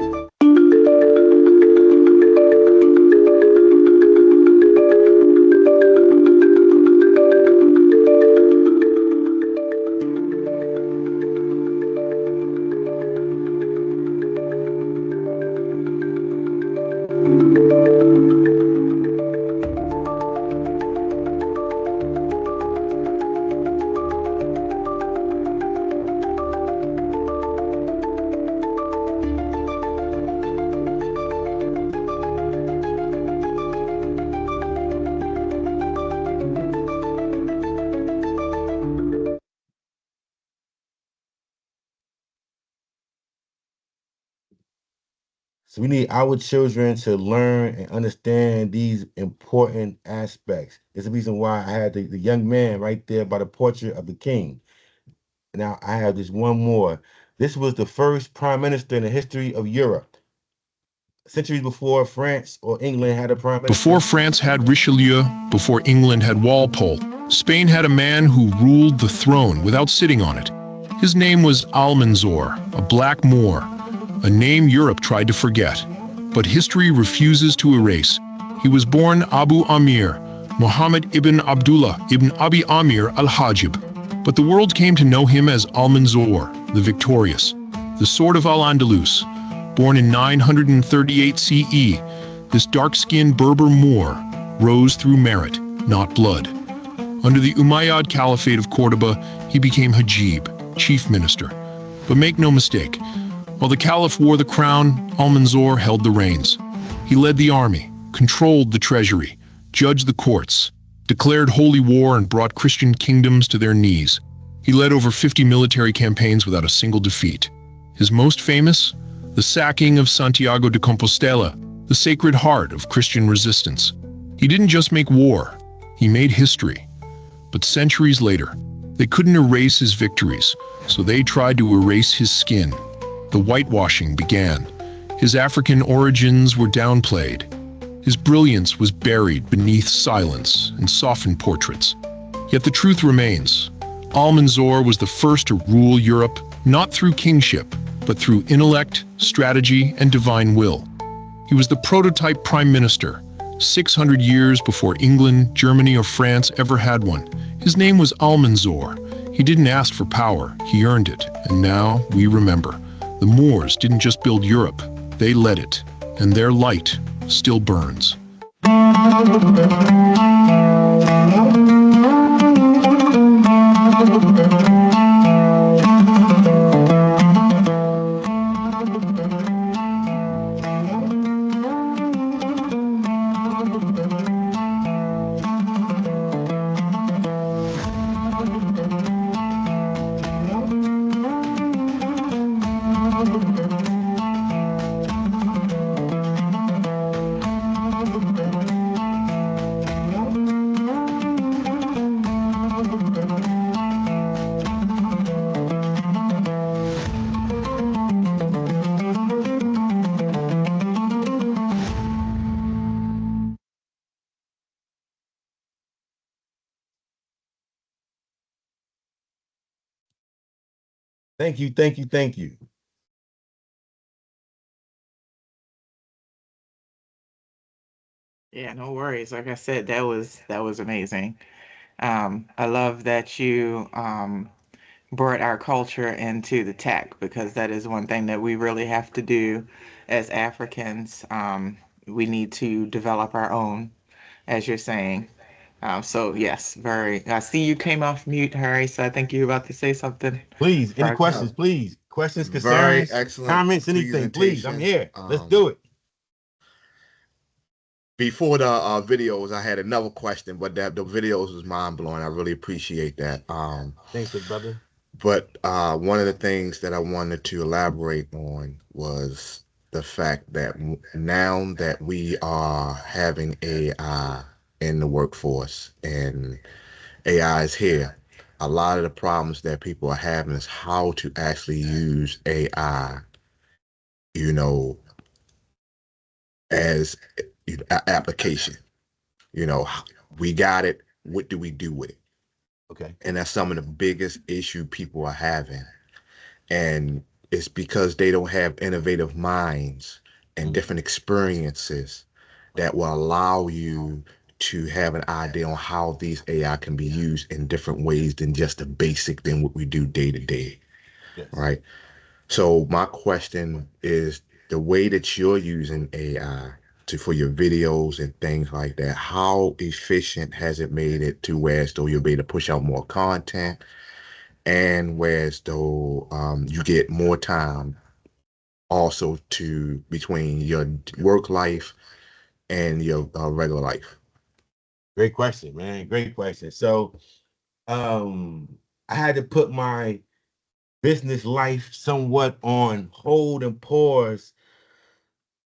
So we need our children to learn and understand these important aspects. It's the reason why I had the young man right there by the portrait of the king. Now I have this one more. This was the first prime minister in the history of Europe. Centuries before France or England had a prime minister. Before France had Richelieu, before England had Walpole, Spain had a man who ruled the throne without sitting on it. His name was Almanzor, a black Moor, a name Europe tried to forget, but history refuses to erase. He was born Abu Amir, Muhammad ibn Abdullah ibn Abi Amir al-Hajib, but the world came to know him as Almanzor, the Victorious, the Sword of Al-Andalus. Born in 938 CE, This dark-skinned Berber Moor rose through merit, not blood. Under the Umayyad Caliphate of Cordoba, he became Hajib, chief minister. But make no mistake, while the caliph wore the crown, Almanzor held the reins. He led the army, controlled the treasury, judged the courts, declared holy war and brought Christian kingdoms to their knees. He led over 50 military campaigns without a single defeat. His most famous? The sacking of Santiago de Compostela, the sacred heart of Christian resistance. He didn't just make war, he made history. But centuries later, they couldn't erase his victories, so they tried to erase his skin. The whitewashing began. His African origins were downplayed. His brilliance was buried beneath silence and softened portraits. Yet the truth remains. Almanzor was the first to rule Europe, not through kingship, but through intellect, strategy, and divine will. He was the prototype prime minister, 600 years before England, Germany, or France ever had one. His name was Almanzor. He didn't ask for power, he earned it, and now we remember. The Moors didn't just build Europe, they led it, and their light still burns. Thank you, thank you, thank you. Yeah, no worries. Like I said, that was amazing. I love that you brought our culture into the tech, because that is one thing that we really have to do as Africans. We need to develop our own, as you're saying. So yes, very. I see you came off mute, Harry. So I think you're about to say something. Please, any Right. questions, please? Questions, Very concerns, excellent comments, anything, please. I'm here. presentation. Let's do it. Before the videos, I had another question, but the videos was mind blowing. I really appreciate that. Thanks, big brother. But one of the things that I wanted to elaborate on was the fact that now that we are having AI in the workforce and AI is here, a lot of the problems that people are having is how to actually use AI, you know, as an application. You know, we got it. What do we do with it? Okay. And that's some of the biggest issue people are having. And it's because they don't have innovative minds and different experiences that will allow you to have an idea on how these AI can be used in different ways than just the basic than what we do day to day. Yes. Right. So my question is, the way that you're using AI for your videos and things like that, how efficient has it made it to whereas though you'll be able to push out more content, and whereas though you get more time also to between your work life and your regular life? Great question, man. Great question. So I had to put my business life somewhat on hold and pause,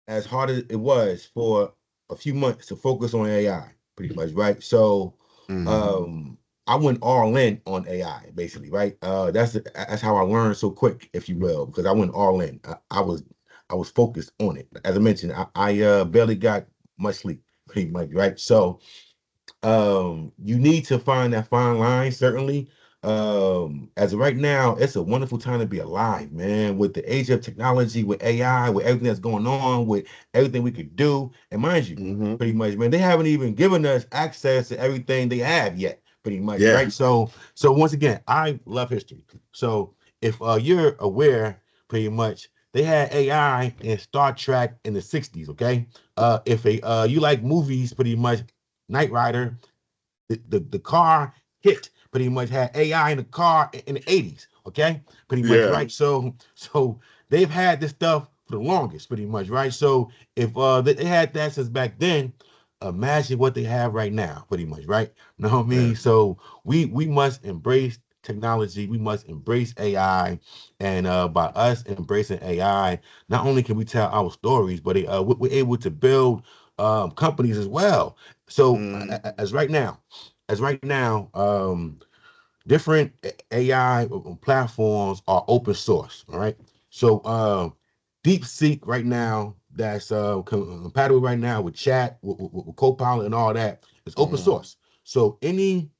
as hard as it was, for a few months to focus on AI, pretty much, right? So I went all in on AI, basically, right? That's how I learned so quick, if you will, because I went all in. I was focused on it. As I mentioned, I barely got much sleep, pretty much, right? So you need to find that fine line, certainly. As of right now, it's a wonderful time to be alive, man. With the age of technology, with AI, with everything that's going on, with everything we could do. And mind you, pretty much, man, they haven't even given us access to everything they have yet, pretty much, right? So once again, I love history. So if you're aware, pretty much, they had AI in Star Trek in the 60s, okay? If you like movies, pretty much Knight Rider, the car hit pretty much had AI in the car in the 80s, okay? Pretty much, Yeah. right? So they've had this stuff for the longest, pretty much, right? So if they had that since back then, imagine what they have right now, pretty much, right? You know what I mean? Yeah. So we must embrace technology, we must embrace AI, and by us embracing AI, not only can we tell our stories, but we're able to build companies as well. So as right now, different AI platforms are open source. All right. So DeepSeek right now, that's compatible right now with Chat, with Copilot, and all that. It's open source. So any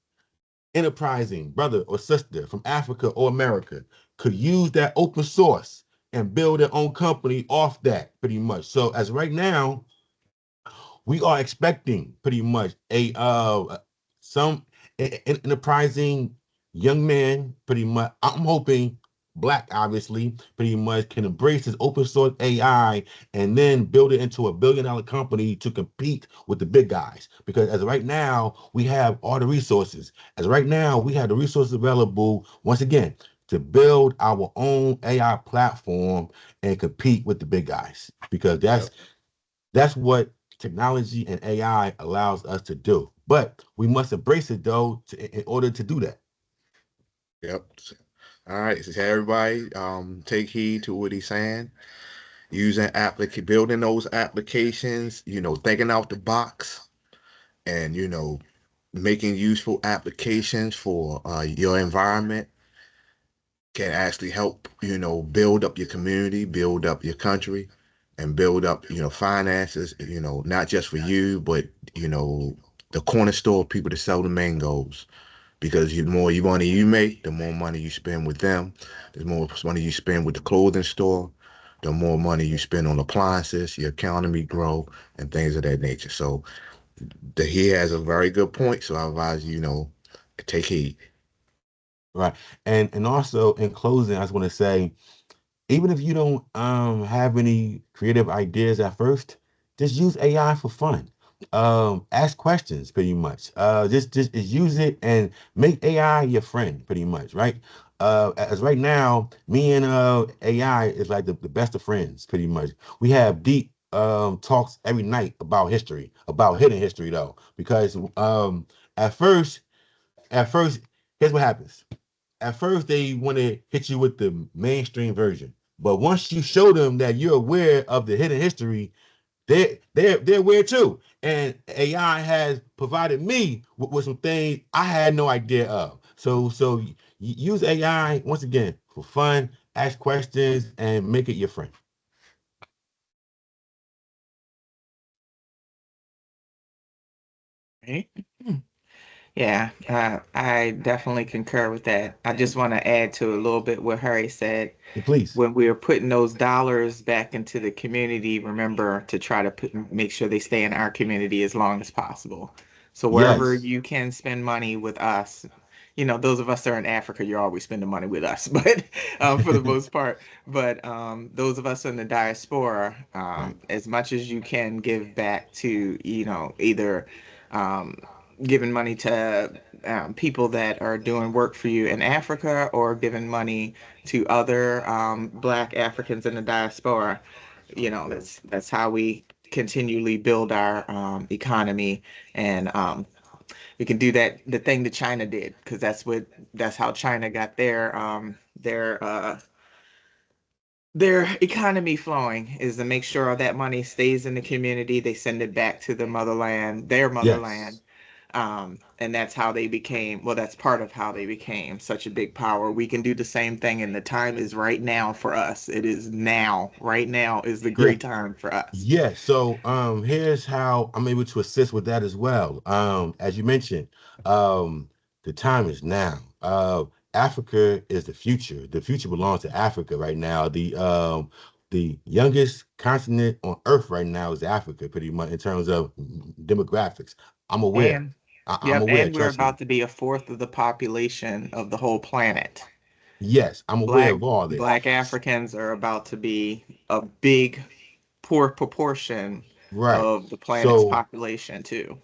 enterprising brother or sister from Africa or America could use that open source and build their own company off that, pretty much. So as right now, we are expecting pretty much a some enterprising young man, pretty much. I'm hoping Black, obviously, pretty much can embrace this open source AI and then build it into $1 billion company to compete with the big guys. Because as of right now, we have all the resources. As of right now, we have the resources available, once again, to build our own AI platform and compete with the big guys. Because that's what technology and AI allows us to do. But we must embrace it, though, in order to do that. Yep. All right. So everybody, take heed to what he's saying. Building those applications, thinking out the box, and making useful applications for your environment can actually help, build up your community, build up your country, and build up, finances, not just for you, but, the corner store people to sell the mangoes. Because the more money you make, the more money you spend with them. The more money you spend with the clothing store, the more money you spend on appliances, your economy grow, and things of that nature. So he has a very good point. So I advise you, take heed. Right. And also in closing, I just want to say, even if you don't have any creative ideas at first, just use AI for fun. Ask questions pretty much. Just use it and make AI your friend, pretty much, right? As right now, me and AI is like the best of friends, pretty much. We have deep talks every night about history, about hidden history though, because at first, at first, here's what happens. At first, they want to hit you with the mainstream version, but once you show them that you're aware of the hidden history, they're aware too. And AI has provided me with some things I had no idea of. So use AI once again for fun, ask questions, and make it your friend. Right. Yeah, I definitely concur with that. I just want to add to a little bit what Harry said. Please. When we are putting those dollars back into the community, remember to try to make sure they stay in our community as long as possible. So wherever Yes. you can spend money with us, those of us that are in Africa, you're always spending money with us, but for the most part. But those of us in the diaspora, Right. as much as you can give back to, either um, giving money to people that are doing work for you in Africa or giving money to other Black Africans in the diaspora. That's how we continually build our economy, and we can do that. The thing that China did, because that's how China got their economy flowing, is to make sure all that money stays in the community. They send it back to the motherland, their motherland. Yes. And that's how they became, well, that's part of how they became such a big power. We can do the same thing, and the time is right now for us. It is now. Right now is the Yeah. great time for us. Yeah, so here's how I'm able to assist with that as well. As you mentioned, the time is now. Africa is the future. The future belongs to Africa right now. The youngest continent on earth right now is Africa, pretty much in terms of demographics. I'm aware. And I'm yep, aware, and we're trust me. about to be a fourth of the population of the whole planet. Yes, I'm aware Black of all this. Black Africans are about to be a big, poor proportion Right. of the planet's So population too.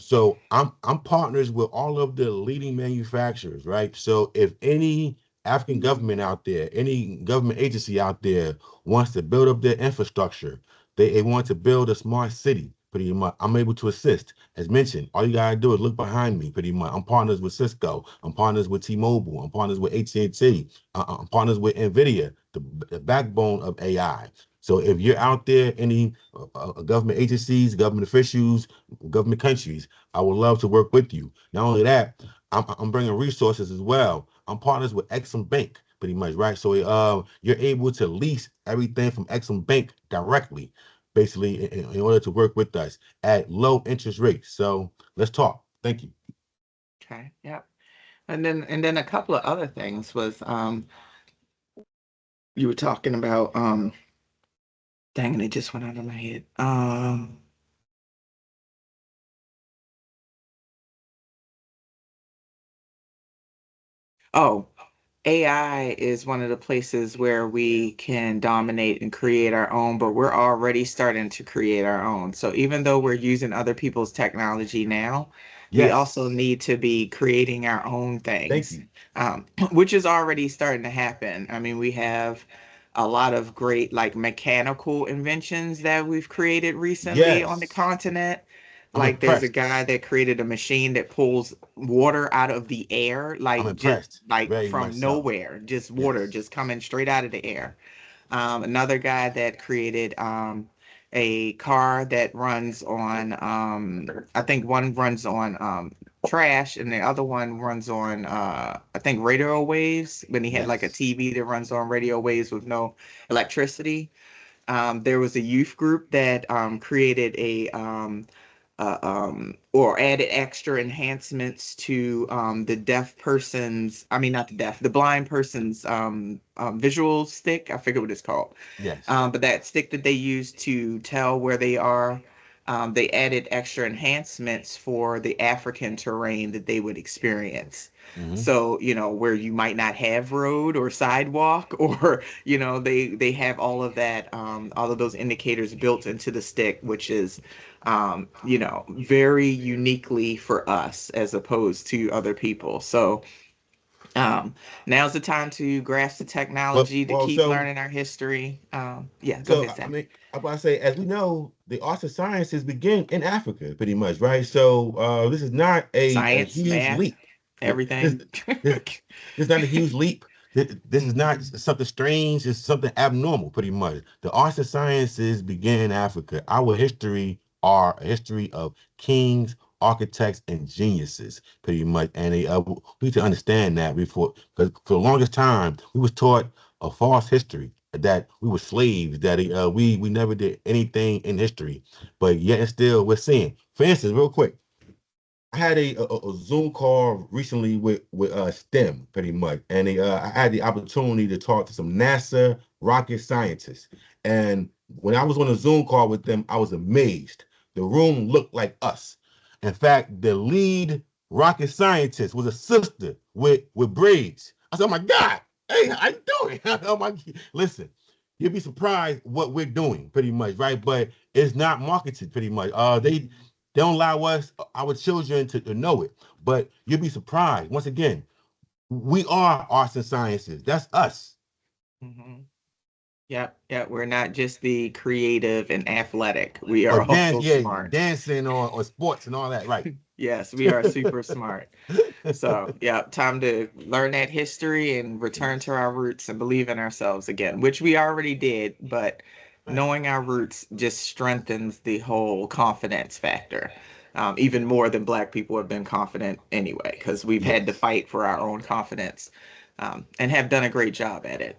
I'm partners with all of the leading manufacturers, right? So if any African government out there, any government agency out there wants to build up their infrastructure, they want to build a smart city, pretty much. I'm able to assist. As mentioned, all you gotta do is look behind me, pretty much. I'm partners with Cisco. I'm partners with T-Mobile. I'm partners with AT&T. I'm partners with NVIDIA, the backbone of AI. So if you're out there, any government agencies, government officials, government countries, I would love to work with you. Not only that, I'm bringing resources as well. I'm partners with Exim Bank, pretty much, right? So you're able to lease everything from Exim Bank directly, basically, in order to work with us at low interest rates. So let's talk. Thank you. Okay. Yep. And then a couple of other things was you were talking about dang it, it just went out of my head. Oh, AI is one of the places where we can dominate and create our own, but we're already starting to create our own. So even though we're using other people's technology now, we Yes. also need to be creating our own Thank things, you. which is already starting to happen. I mean, we have a lot of great like mechanical inventions that we've created recently on the Yes. continent. I'm Like there's a impressed. guy that created a machine that pulls water out of the air, I'm like just impressed. like Very much from so. nowhere, just water Yes. just coming straight out of the air. Another guy that created a car that runs on I think one runs on trash and the other one runs on I think radio waves when he had like a Yes. TV that runs on radio waves with no electricity. There was a youth group that created or added extra enhancements to the deaf person's, I mean, not the deaf, the blind person's visual stick. I forget what it's called. Yes. But that stick that they use to tell where they are, they added extra enhancements for the African terrain that they would experience. Hmm. So, where you might not have road or sidewalk, or, they have all of that, all of those indicators built into the stick, which is very uniquely for us as opposed to other people. So now's the time to grasp the But technology, to well, keep so learning our history. Yeah, go So ahead, I Sam. mean, I'm about to say, as we know, the arts and sciences begin in Africa, pretty much, right? So this is not a Science, huge math, leap. This, everything. this this is not a huge leap. This is not something strange. It's something abnormal, pretty much. The arts and sciences begin in Africa. Our history are a history of kings, architects, and geniuses, pretty much. And we need to understand that before, because for the longest time, we was taught a false history that we were slaves, that we never did anything in history, but yet and still we're seeing. For instance, real quick, I had a Zoom call recently with STEM, pretty much, and I had the opportunity to talk to some NASA rocket scientists. And when I was on a Zoom call with them, I was amazed. The room looked like us. In fact, the lead rocket scientist was a sister with braids. I said, "Oh my God, hey, how you doing?" Oh my, listen, you'll be surprised what we're doing, pretty much, right? But it's not marketed, pretty much. They don't allow us, our children, to know it. But you'll be surprised. Once again, we are arts and sciences. That's us. Hmm. Yeah, yeah, we're not just the creative and athletic. We Or are dance, also yeah, smart. dancing or sports and all that, right? Yes, we are super smart. So, yeah, time to learn that history and return to our roots and believe in ourselves again, which we already did, but Right. knowing our roots just strengthens the whole confidence factor. Even more than Black people have been confident anyway, because we've had to Yes. fight for our own confidence, and have done a great job at it.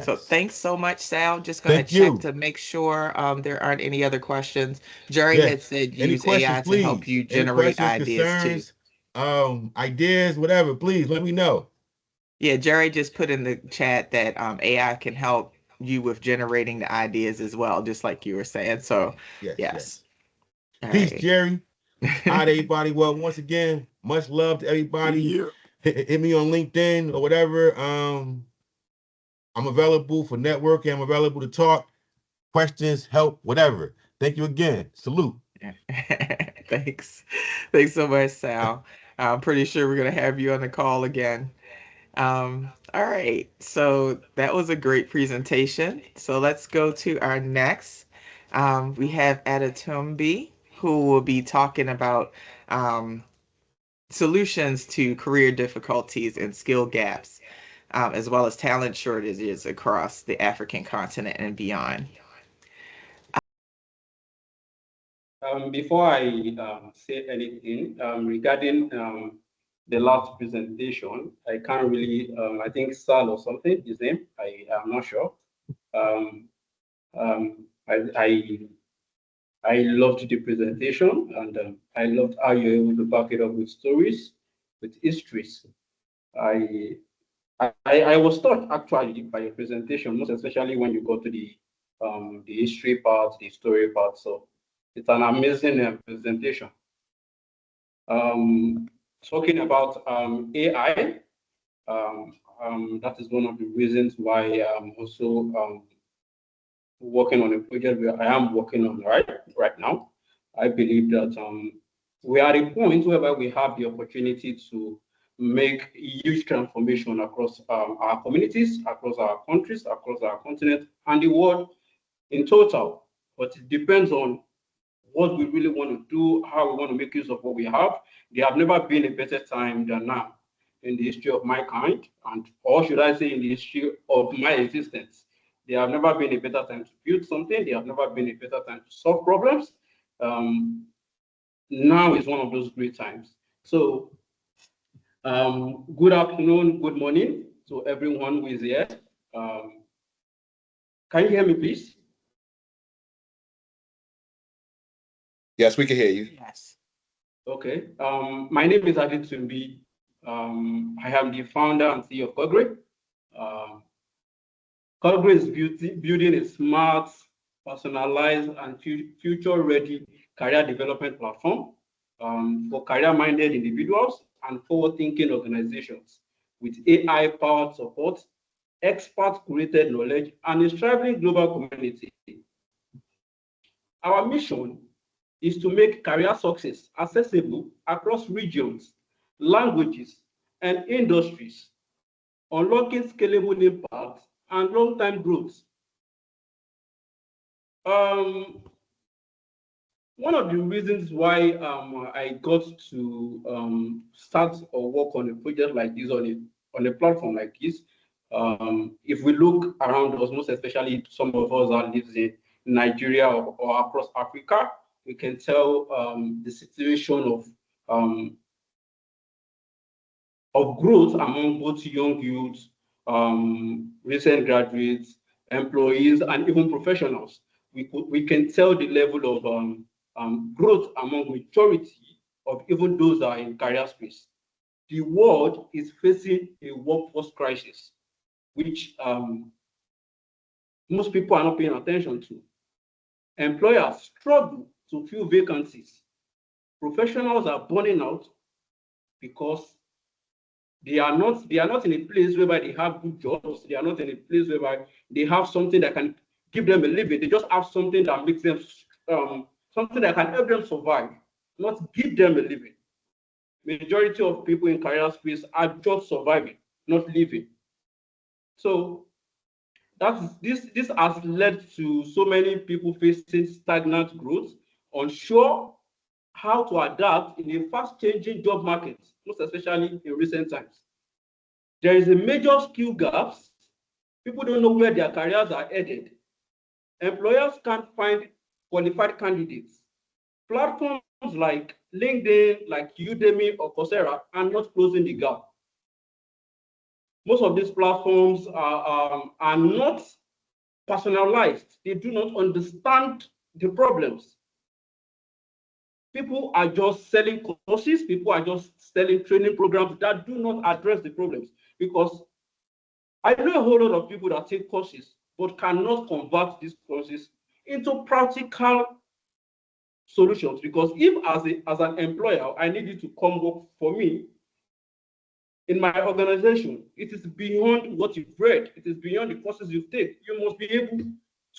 So Yes. thanks so much, Sal. Just gonna Thank check you. to make sure there aren't any other questions. Jerry had Yes. said Any use questions, AI to help please? you Any generate questions, ideas too. concerns, ideas, whatever, please let me know. Yeah, Jerry just put in the chat that AI can help you with generating the ideas as well, just like you were saying. So, Yes, yes. yes. All Peace, right. Jerry. All right, everybody. Well, once again, much love to everybody. Yeah. Hit me on LinkedIn or whatever. I'm available for networking. I'm available to talk, questions, help, whatever. Thank you again. Salute. Thanks. Thanks so much, Sal. I'm pretty sure we're going to have you on the call again. All right. So that was a great presentation. So let's go to our next. We have Adetumbi, who will be talking about solutions to career difficulties and skill gaps, as well as talent shortages across the African continent and beyond. Before I say anything regarding the last presentation, I can't really, I think Sal or something, his name, I am not sure. I loved the presentation, and I loved how you're able to back it up with stories, with histories. I was touched actually by your presentation, most especially when you go to the history part, the story part. So it's an amazing presentation. Talking about AI, that is one of the reasons why I'm also working on a project where I am working on right now. I believe that we are at a point whereby we have the opportunity to make huge transformation across our communities, across our countries, across our continent, and the world in total. But it depends on what we really want to do, how we want to make use of what we have. There have never been a better time than now in the history of mankind, and or should I say in the history of my existence. There have never been a better time to build something. There have never been a better time to solve problems. Now is one of those great times. So good afternoon, good morning to everyone who is here. Can you hear me, please? Yes, we can hear you. Yes. Okay. My name is Adetumbi. I am the founder and CEO of Cogre. Cogre is building a smart, personalized, and future-ready career development platform for career-minded individuals and forward-thinking organizations with AI-powered support, expert-curated knowledge, and a thriving global community. Our mission is to make career success accessible across regions, languages, and industries, unlocking scalable impact and long-term growth. One of the reasons why I got to start or work on a project like this, on a platform like this, if we look around us, most especially some of us that lives in Nigeria or across Africa, we can tell the situation of growth among both young youths, recent graduates, employees, and even professionals. We can tell the level of growth among majority of even those that are in career space. The world is facing a workforce crisis, which most people are not paying attention to. Employers struggle to fill vacancies. Professionals are burning out because they are not in a place whereby they have good jobs. They are not in a place whereby they have something that can give them a living. They just have something that makes them something that can help them survive, not give them a living. Majority of people in career space are just surviving, not living. So this has led to so many people facing stagnant growth, unsure how to adapt in a fast-changing job market, most especially in recent times. There is a major skill gaps. People don't know where their careers are headed. Employers can't find qualified candidates. Platforms like LinkedIn, like Udemy or Coursera are not closing the gap. Most of these platforms are not personalized. They do not understand the problems. People are just selling courses. People are just selling training programs that do not address the problems. Because I know a whole lot of people that take courses but cannot convert these courses into practical solutions. Because if as an employer, I need you to come work for me, in my organization, it is beyond what you've read. It is beyond the courses you've taken. You must be able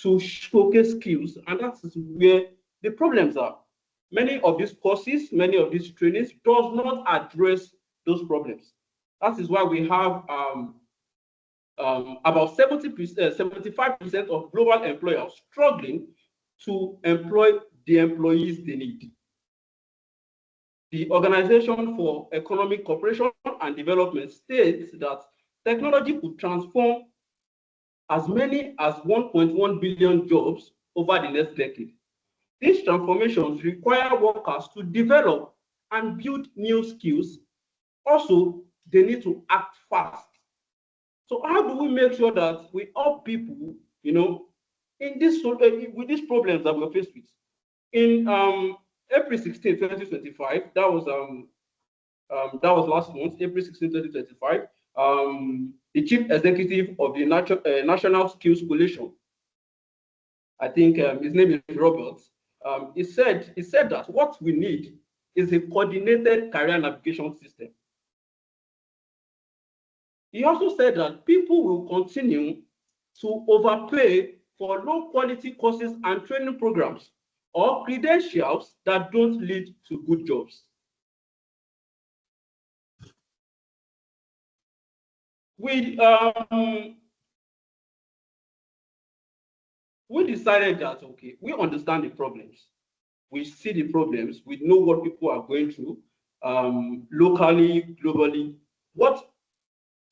to showcase skills, and that is where the problems are. Many of these courses, many of these trainings does not address those problems. That is why we have about 75% of global employers struggling to employ the employees they need. The Organization for Economic Cooperation and Development states that technology could transform as many as 1.1 billion jobs over the next decade. These transformations require workers to develop and build new skills. Also, they need to act fast. So how do we make sure that we help people, in this with these problems that we're faced with? In April 16, 2025, that was last month, April 16, 2025, the chief executive of the National Skills Coalition, I think his name is Robert, he said that what we need is a coordinated career navigation system. He also said that people will continue to overpay for low quality courses and training programs or credentials that don't lead to good jobs. We decided that, okay, we understand the problems. We see the problems. We know what people are going through locally, globally. What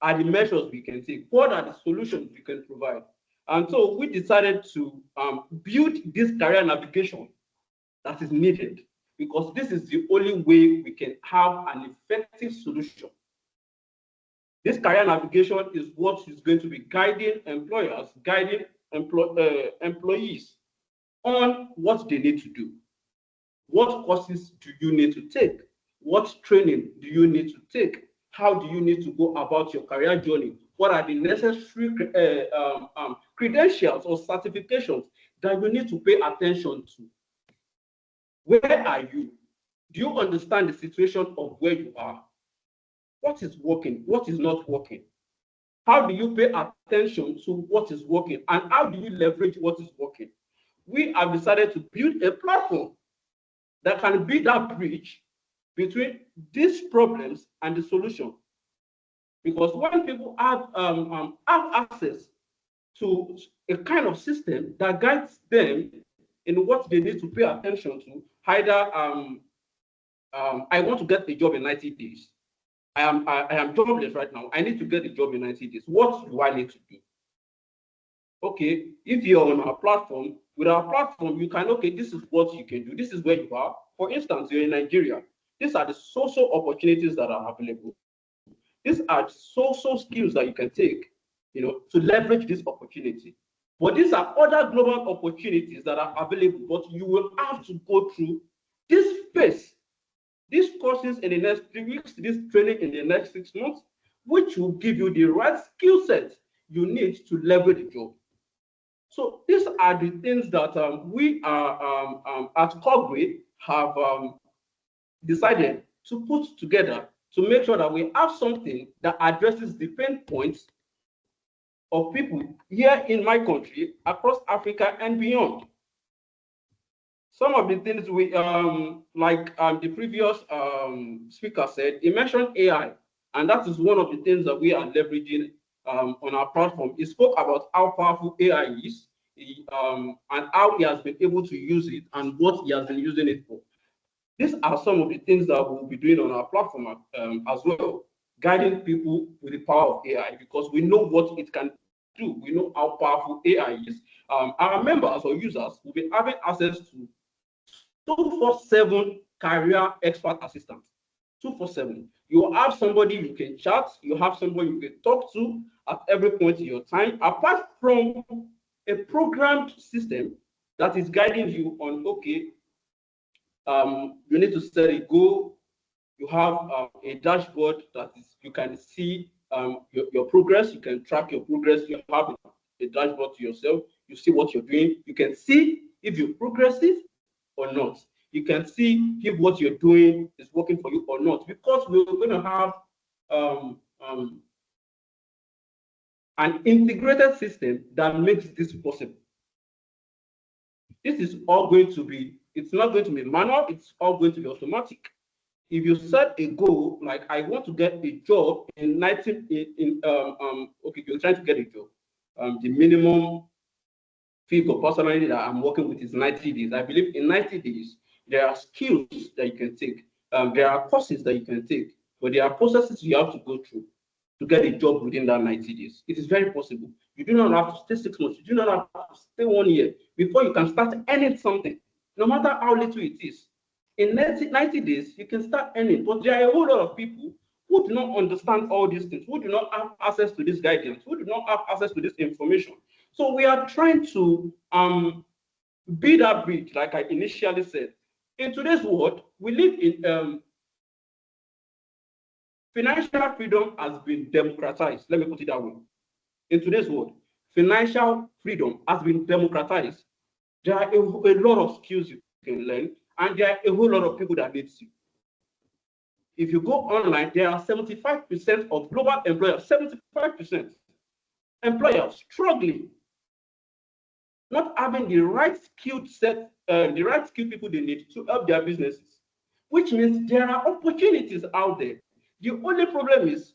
are the measures we can take? What are the solutions we can provide? And so we decided to build this career navigation that is needed, because this is the only way we can have an effective solution. This career navigation is what is going to be guiding employers, guiding employees on what they need to do. What courses do you need to take? What training do you need to take? How do you need to go about your career journey? What are the necessary credentials or certifications that you need to pay attention to? Where are you? Do you understand the situation of where you are? What is working? What is not working? How do you pay attention to what is working? And how do you leverage what is working? We have decided to build a platform that can be that bridge between these problems and the solution. Because when people have access to a kind of system that guides them in what they need to pay attention to, either I want to get a job in 90 days. I am jobless right now. I need to get a job in 90 days. What do I need to do? Okay, if you're on our platform, with our platform, you can, okay, this is what you can do. This is where you are. For instance, you're in Nigeria. These are the social opportunities that are available. These are social skills that you can take, to leverage this opportunity. But these are other global opportunities that are available, but you will have to go through this phase, these courses in the next 3 weeks, this training in the next 6 months, which will give you the right skill set you need to leverage the job. So these are the things that we are at Cogway have decided to put together to make sure that we have something that addresses the pain points of people here in my country, across Africa and beyond. Some of the things we, like the previous speaker said, he mentioned AI, and that is one of the things that we are leveraging on our platform. He spoke about how powerful AI is, and how he has been able to use it and what he has been using it for. These are some of the things that we'll be doing on our platform as well, guiding people with the power of AI, because we know what it can do. We know how powerful AI is. Our members or users will be having access to 24/7 career expert assistance. 24/7. You have somebody you can chat, you have somebody you can talk to at every point in your time, apart from a programmed system that is guiding you on, okay, you need to set a goal. You have a dashboard that is, you can see your progress, you can track your progress, you have a dashboard to yourself, you see what you're doing, you can see if you're progressive or not. You can see if what you're doing is working for you or not, because we're going to have an integrated system that makes this possible. This is all going to be, it's not going to be manual, it's all going to be automatic. If you set a goal, like I want to get a job in 19, okay, you're trying to get a job. The minimum figure personally that I'm working with is 90 days. I believe in 90 days, there are skills that you can take. There are courses that you can take, but there are processes you have to go through to get a job within that 90 days. It is very possible. You do not have to stay 6 months. You do not have to stay 1 year before you can start earning something, no matter how little it is. In 90 days, you can start earning, but there are a whole lot of people who do not understand all these things, who do not have access to this guidance, who do not have access to this information. So we are trying to build that bridge, like I initially said. In today's world, we live in financial freedom has been democratized. Let me put it that way. In today's world, financial freedom has been democratized. There are a lot of skills you can learn, and there are a whole lot of people that need you. If you go online, there are 75% of global employers, 75% employers struggling, not having the right skilled set, the right skilled people they need to help their businesses, which means there are opportunities out there. The only problem is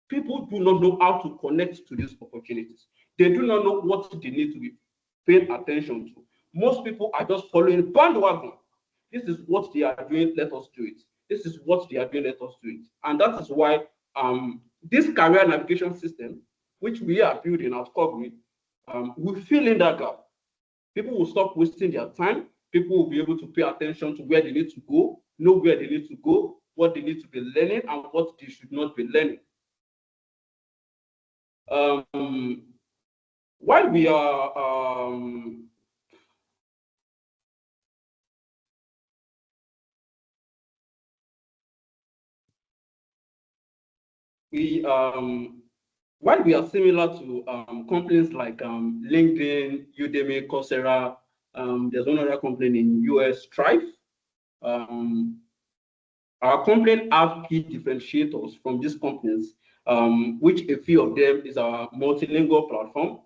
people do not know how to connect to these opportunities. They do not know what they need to be paying attention to. Most people are just following bandwagon. This is what they are doing, let us do it. This is what they are doing, let us do it. And that is why this career navigation system, which we are building at Cogri, will fill in that gap. People will stop wasting their time. People will be able to pay attention to where they need to go, know where they need to go, what they need to be learning, and what they should not be learning. While we are while we are similar to companies like LinkedIn, Udemy, Coursera, there's one other company in US, Strive. Our company have key differentiators from these companies, which a few of them is our multilingual platform.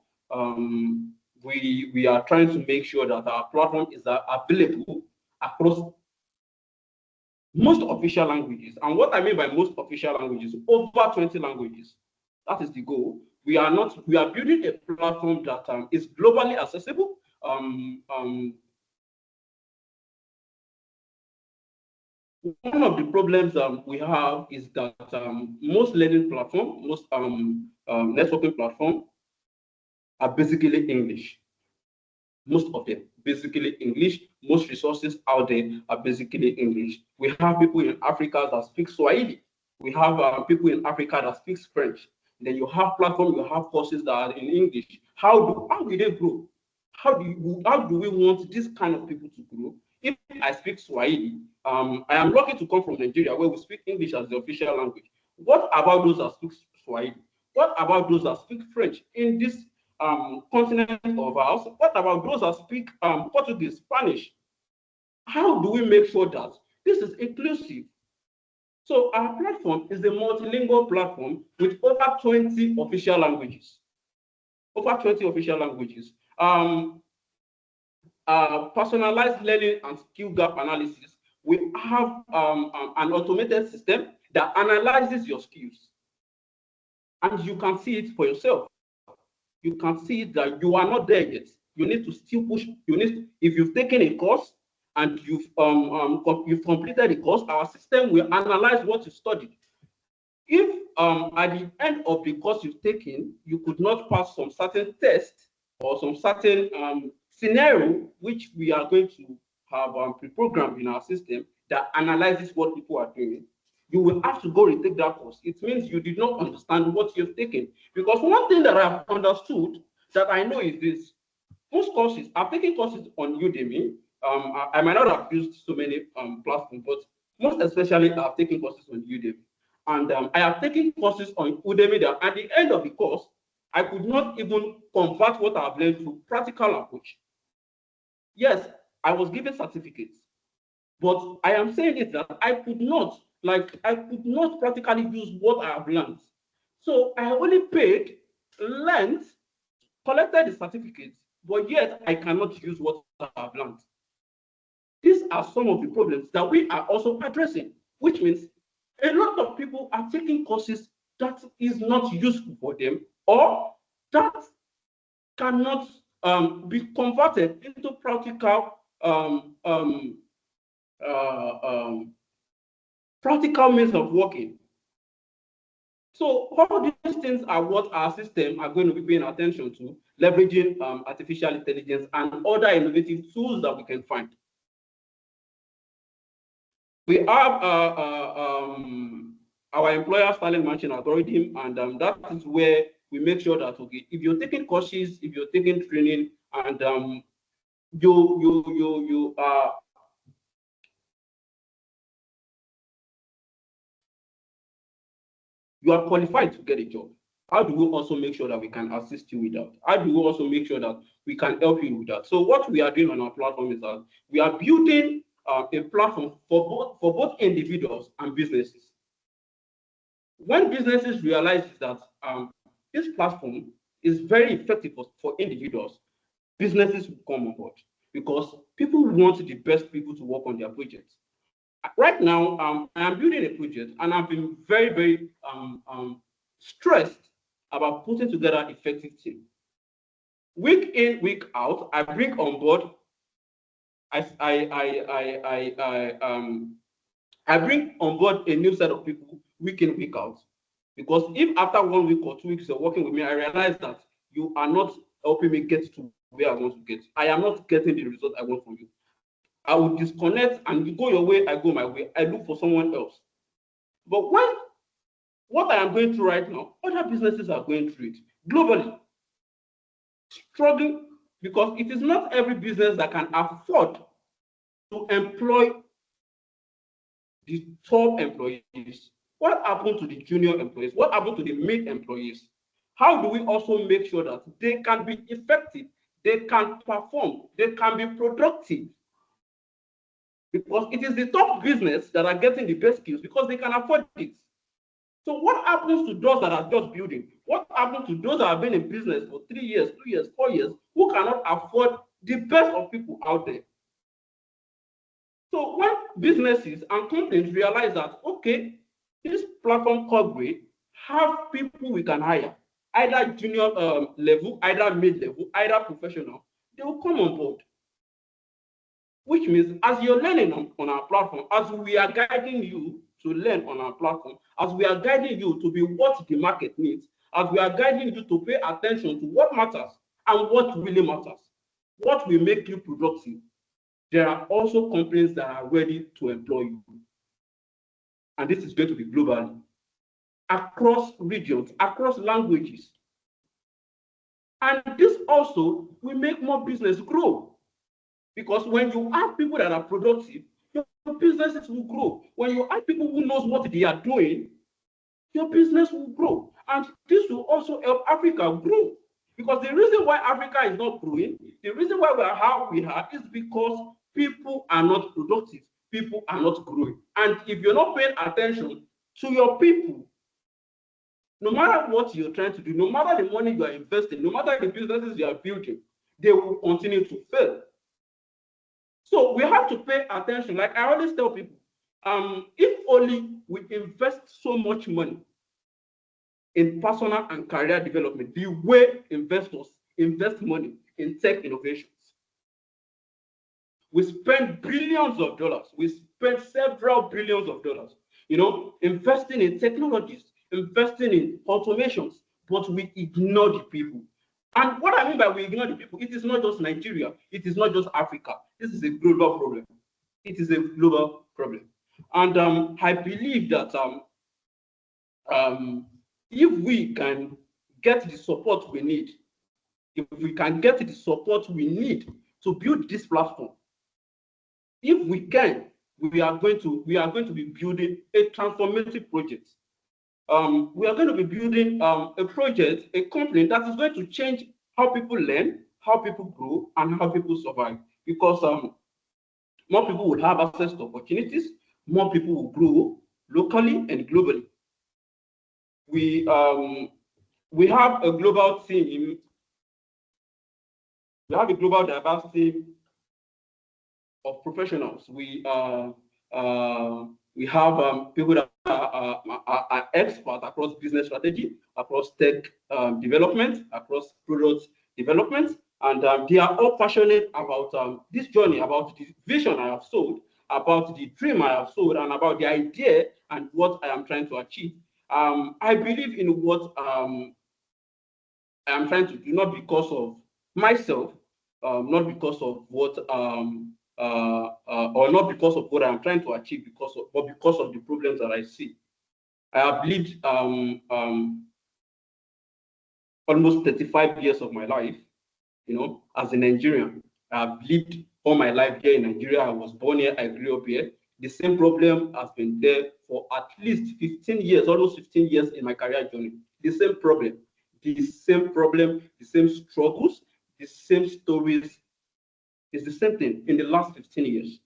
We are trying to make sure that our platform is available across most official languages. And what I mean by most official languages, over 20 languages. That is the goal. We are building a platform that is globally accessible. One of the problems we have is that most learning platforms, most networking platforms are basically English. Most of them basically English. Most resources out there are basically English. We have people in Africa that speak Swahili. We have people in Africa that speak French. Then you have platforms, you have courses that are in English. How will they grow? How do we want this kind of people to grow? If I speak Swahili, I am lucky to come from Nigeria where we speak English as the official language. What about those that speak Swahili? What about those that speak French in this continent of ours? What about those that speak Portuguese, Spanish? How do we make sure that this is inclusive? So our platform is a multilingual platform with over 20 official languages. Over 20 official languages. Personalized learning and skill gap analysis. We have an automated system that analyzes your skills. And you can see it for yourself. You can see that you are not there yet. You need to still push. If you've taken a course and you've completed the course, our system will analyze what you studied. If at the end of the course you've taken, you could not pass some certain test or some certain scenario, which we are going to have pre-programmed in our system that analyzes what people are doing, you will have to go retake that course. It means you did not understand what you've taken. Because one thing that I've understood that I know is this: most courses, I've taken courses on Udemy. I might not have used so many platforms, but most especially I've taken courses on Udemy. And I have taken courses on Udemy that at the end of the course, I could not even convert what I've learned to practical approach. Yes, I was given certificates, but I am saying it that I could not practically use what I have learned So I only paid, learned, collected the certificates, but yet I cannot use what I have learned. These are some of the problems that we are also addressing, which means a lot of people are taking courses that is not useful for them, or that cannot be converted into practical practical means of working. So all these things are what our system are going to be paying attention to, leveraging artificial intelligence and other innovative tools that we can find. We have our employer talent matching algorithm, and that is where we make sure that, okay, if you're taking courses, if you're taking training, and you are qualified to get a job, how do we also make sure that we can assist you with that? How do we also make sure that we can help you with that? So what we are doing on our platform is that we are building a platform for both individuals and businesses. When businesses realize that this platform is very effective for individuals, businesses will come on board, because people want the best people to work on their projects. Right now, I am building a project, and I've been very, very stressed about putting together an effective team. Week in, week out, I bring on board, I bring on board a new set of people week in, week out. Because if after 1 week or 2 weeks you're working with me, I realize that you are not helping me get to where I want to get. I am not getting the result I want from you. I will disconnect, and you go your way, I go my way. I look for someone else. But what I am going through right now, other businesses are going through it globally, struggling, because it is not every business that can afford to employ the top employees. What happened to the junior employees? What happened to the mid employees? How do we also make sure that they can be effective, they can perform, they can be productive? Because it is the top business that are getting the best skills because they can afford it. So what happens to those that are just building? What happens to those that have been in business for 3 years, 2 years, 4 years, who cannot afford the best of people out there? So when businesses and companies realize that, okay, this platform called Grey have people we can hire, either junior level, either mid-level, either professional, they will come on board. Which means as you're learning on our platform, as we are guiding you to learn on our platform, as we are guiding you to be what the market needs, as we are guiding you to pay attention to what matters and what really matters, what will make you productive, there are also companies that are ready to employ you. And this is going to be globally, across regions, across languages. And this also will make more business grow. Because when you have people that are productive, your businesses will grow. When you have people who knows what they are doing, your business will grow. And this will also help Africa grow. Because the reason why Africa is not growing, the reason why we are how we are, is because people are not productive. People are not growing. And if you're not paying attention to your people, no matter what you're trying to do, no matter the money you are investing, no matter the businesses you are building, they will continue to fail. So we have to pay attention. Like I always tell people, if only we invest so much money in personal and career development, the way investors invest money in tech innovations. We spend billions of dollars. We spend several billions of dollars, investing in technologies, investing in automations, but we ignore the people. And what I mean by we ignore the people, it is not just Nigeria, it is not just Africa. This is a global problem. It is a global problem. And I believe that if we can get the support we need, if we can get the support we need to build this platform, if we can, we are going to be building a transformative project. We are going to be building a project, a company that is going to change how people learn, how people grow, and how people survive. Because more people will have access to opportunities, more people will grow locally and globally. we have a global team. We have a global diverse team of professionals. We have people that are experts across business strategy, across tech development, across product development, and they are all passionate about this journey, about the vision I have sold, about the dream I have sold, and about the idea and what I am trying to achieve. I believe in what I am trying to do, not because of myself, not because of what or not because of what I'm trying to achieve, but because of the problems that I see. I have lived almost 35 years of my life, as a Nigerian. I've lived all my life here in Nigeria. I was born here, I grew up here. The same problem has been there for at least 15 years, almost 15 years in my career journey. The same problem, the same struggles, the same stories. It's the same thing in the last 15 years.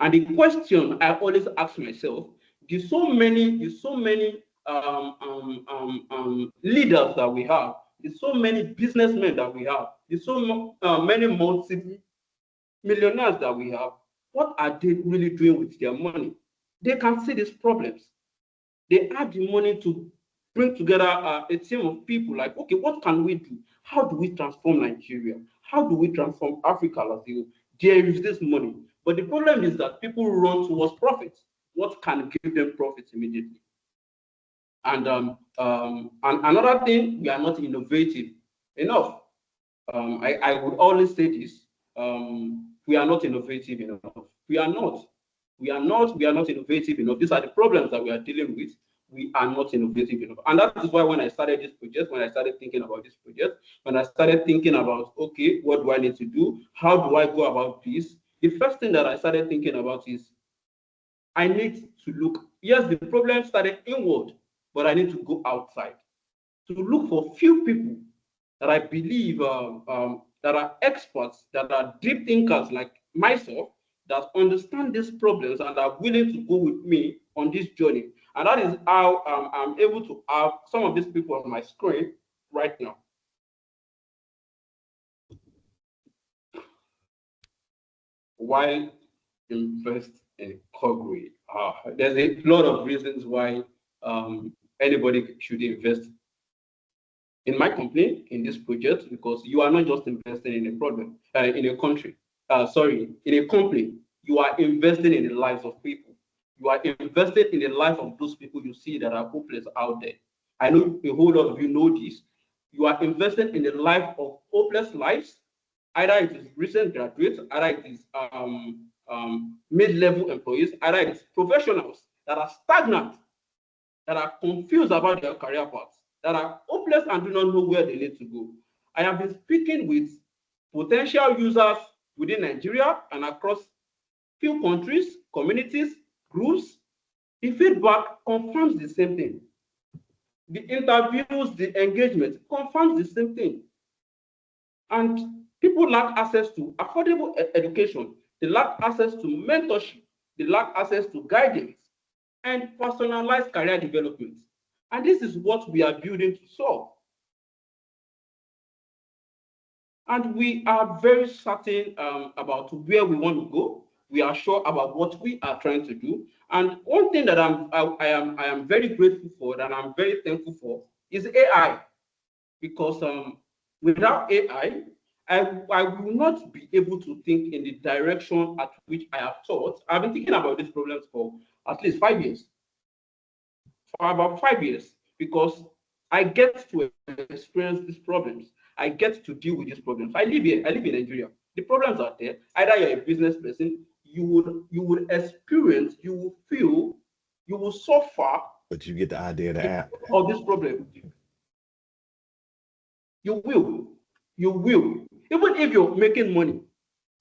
And the question I always ask myself, there's so many leaders that we have, there's so many businessmen that we have, there's so many multi-millionaires that we have. What are they really doing with their money? They can see these problems. They have the money to bring together a team of people like, okay, what can we do? How do we transform Nigeria? How do we transform Africa as a whole? There is this money. But the problem is that people run towards profit. What can give them profit immediately? And another thing, we are not innovative enough. I would always say this, we are not innovative enough. We are not innovative enough. These are the problems that we are dealing with. We are not innovative enough. And that is why when I started this project, when I started thinking about this project, when I started thinking about, okay, what do I need to do? How do I go about this? The first thing that I started thinking about is I need to look, yes, the problem started inward, but I need to go outside to look for few people that I believe that are experts, that are deep thinkers like myself, that understand these problems and are willing to go with me on this journey. And that is how I'm able to have some of these people on my screen right now. Why invest in Cogri? There's a lot of reasons why anybody should invest in my company, in this project, because you are not just investing in a problem, in a country, in a company. You are investing in the lives of people. You are invested in the life of those people you see that are hopeless out there. I know a whole lot of you know this. You are invested in the life of hopeless lives. Either it is recent graduates, either it is mid-level employees, either it is professionals that are stagnant, that are confused about their career paths, that are hopeless and do not know where they need to go. I have been speaking with potential users within Nigeria and across few countries, communities, groups. The feedback confirms the same thing. The interviews, the engagement confirms the same thing. And people lack access to affordable education. They lack access to mentorship. They lack access to guidance and personalized career development. And this is what we are building to solve. And we are very certain about where we want to go. We are sure about what we are trying to do. And one thing that I am very grateful for, that I'm very thankful for, is AI. Because without AI, I will not be able to think in the direction at which I have thought. I've been thinking about these problems for at least 5 years. For about 5 years, because I get to experience these problems. I get to deal with these problems. I live here. I live in Nigeria. The problems are there. Either you're a business person, you would experience, you will feel, you will suffer. But you get the idea of the app. Of this problem. You will. Even if you're making money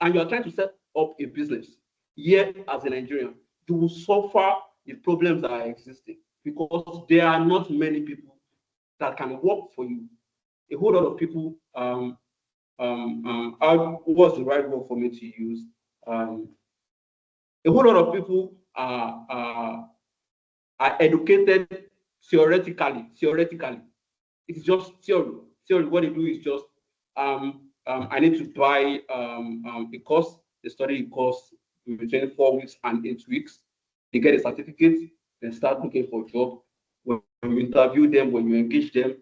and you're trying to set up a business here as a Nigerian, you will suffer the problems that are existing because there are not many people that can work for you. A whole lot of people, what's the right word for me to use? A whole lot of people are educated theoretically. It's just theory. What they do is just I need to buy a course. They study a course between 4 weeks and 8 weeks. They get a certificate, then start looking for a job. When you interview them, when you engage them,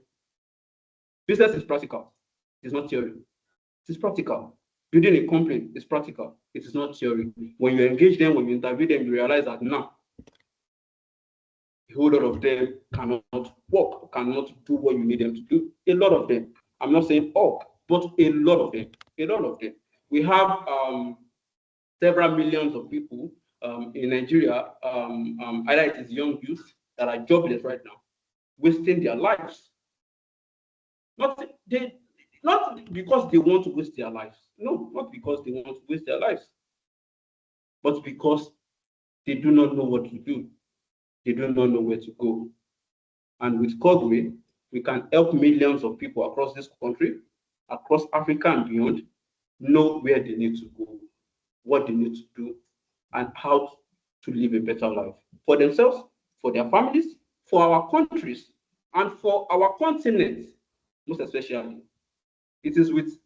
business is practical. It's not theory. It is practical. Building a company is practical. It is not theory. When you engage them, when you interview them, you realize that now a whole lot of them cannot work, cannot do what you need them to do. A lot of them. I'm not saying all, but a lot of them. We have several millions of people in Nigeria, either it is young youth that are jobless right now, wasting their lives. Not because they want to waste their lives. No, not because they want to waste their lives, but because they do not know what to do. They do not know where to go. And with Cogway, we can help millions of people across this country, across Africa and beyond, know where they need to go, what they need to do, and how to live a better life for themselves, for their families, for our countries, and for our continent, most especially. It is with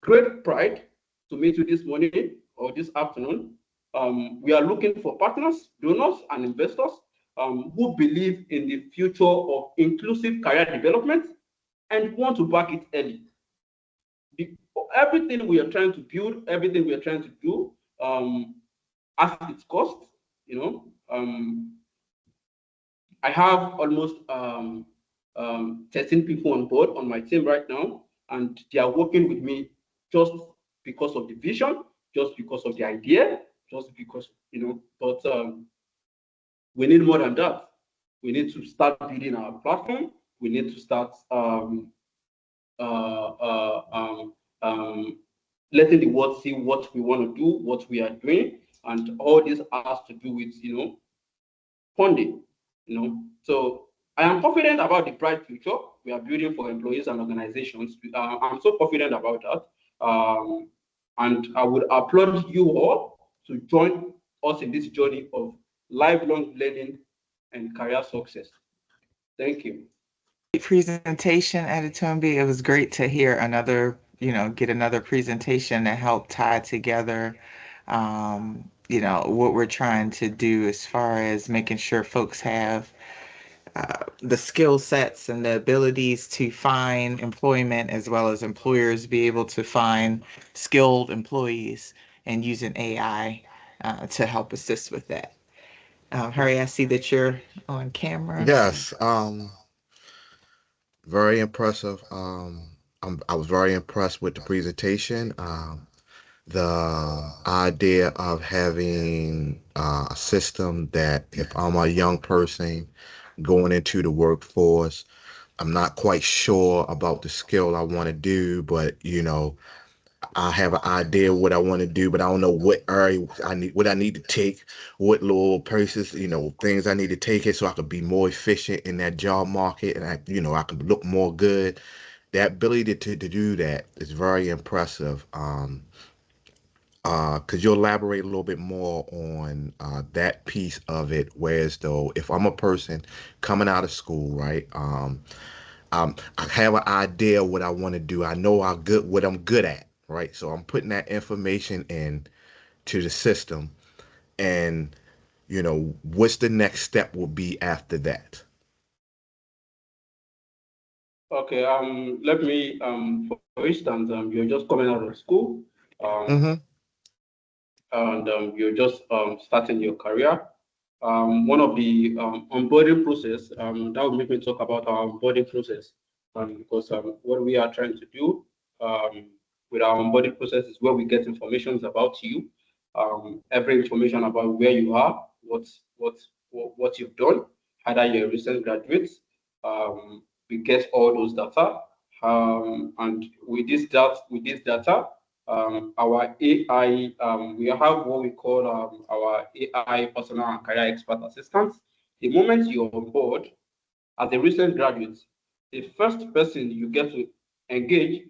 great pride to meet you this morning or this afternoon. We are looking for partners, donors, and investors who believe in the future of inclusive career development and want to back it early. Everything we are trying to build, everything we are trying to do, at its cost, I have almost 13 people on board on my team right now, and they are working with me just because of the vision, just because of the idea, just because, but we need more than that. We need to start building our platform. We need to start letting the world see what we want to do, what we are doing, and all this has to do with, funding, So I am confident about the bright future we are building for employees and organizations. I'm so confident about that. And I would applaud you all to join us in this journey of lifelong learning and career success. Thank you. Presentation, Adetunbi. It was great to hear another, get another presentation to help tie together, what we're trying to do as far as making sure folks have the skill sets and the abilities to find employment, as well as employers be able to find skilled employees, and using AI to help assist with that. Harry, I see that you're on camera. Yes, very impressive. I was very impressed with the presentation. The idea of having a system that if I'm a young person going into the workforce, I'm not quite sure about the skill I want to do, but I have an idea what I want to do, but I don't know what area what I need to take, what little places, things I need to take it so I could be more efficient in that job market, and I can look more good. That ability to do that is very impressive. Could you elaborate a little bit more on that piece of it? Whereas though, if I'm a person coming out of school, right? I have an idea what I want to do. I know what I'm good at, right? So I'm putting that information in to the system, and what's the next step will be after that? Okay. Let me. For instance, you're just coming out of school. And you're just starting your career. One of the onboarding process, that will make me talk about our onboarding process, because what we are trying to do with our onboarding process is where we get information about you, every information about where you are, what you've done, either you're a recent graduate. We get all those data, and with this data, our AI, we have what we call our AI personal and career expert assistants. The moment you're on board as a recent graduate, the first person you get to engage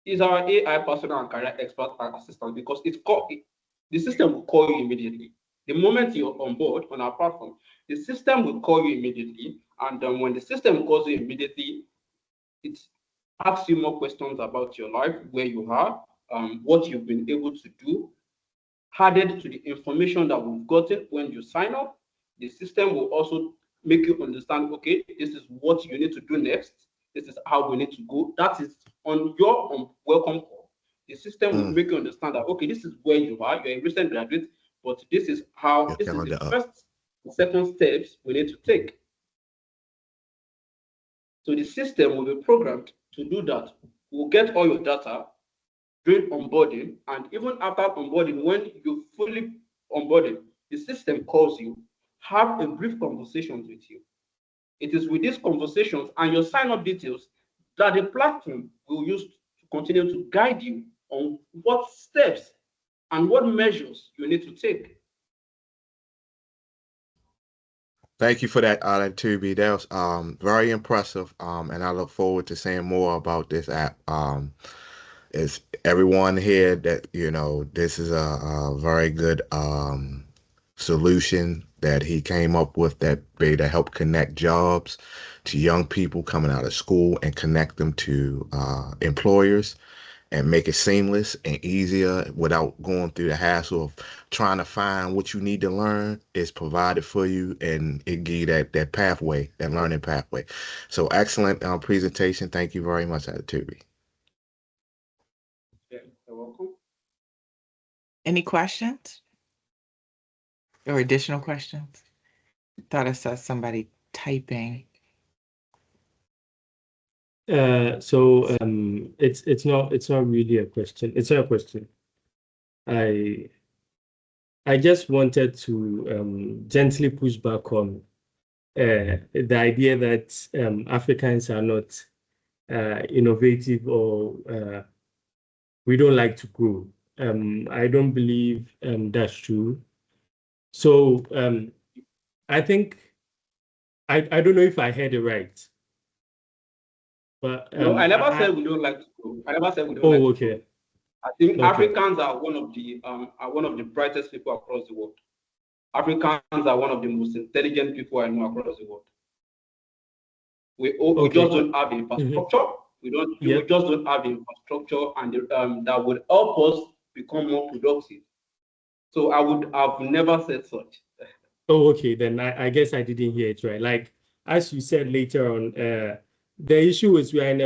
is our AI personal and career expert assistant, because the system will call you immediately. The moment you're on board on our platform, the system will call you immediately. And when the system calls you immediately, it asks you more questions about your life, where you are, what you've been able to do. Added to the information that we've gotten when you sign up, the system will also make you understand, okay, this is what you need to do next. This is how we need to go. That is on your welcome call. The system will make you understand that, okay, this is where you are. You're a recent graduate, but this is how, this is the first and second steps we need to take. So the system will be programmed to do that. We'll get all your data during onboarding, and even after onboarding, when you fully onboarded, the system calls you, have a brief conversation with you. It is with these conversations and your sign-up details that the platform will use to continue to guide you on what steps and what measures you need to take. Thank you for that, Tubi. That was very impressive, and I look forward to seeing more about this app. It's everyone here that, you know, this is a very good solution that he came up with, that way to help connect jobs to young people coming out of school and connect them to employers, and make it seamless and easier without going through the hassle of trying to find what you need to learn. Is provided for you, and it give you that pathway, that learning pathway. So excellent presentation. Thank you very much, Tubi. Yeah, you're welcome. Any questions or additional questions? Thought I saw somebody typing. It's not really a question. It's not a question. I just wanted to gently push back on the idea that Africans are not innovative, or we don't like to grow. I don't believe that's true. So I think I don't know if I heard it right. But no, I never said we don't like to grow. I never said we don't like to grow. I think Africans are one of the brightest people across the world. Africans are one of the most intelligent people I know across the world. We just don't have the infrastructure. We just don't have the infrastructure, and that would help us become more productive. So I've never said such. Oh, okay. Then I guess I didn't hear it right. Like, as you said later on, the issue is we are in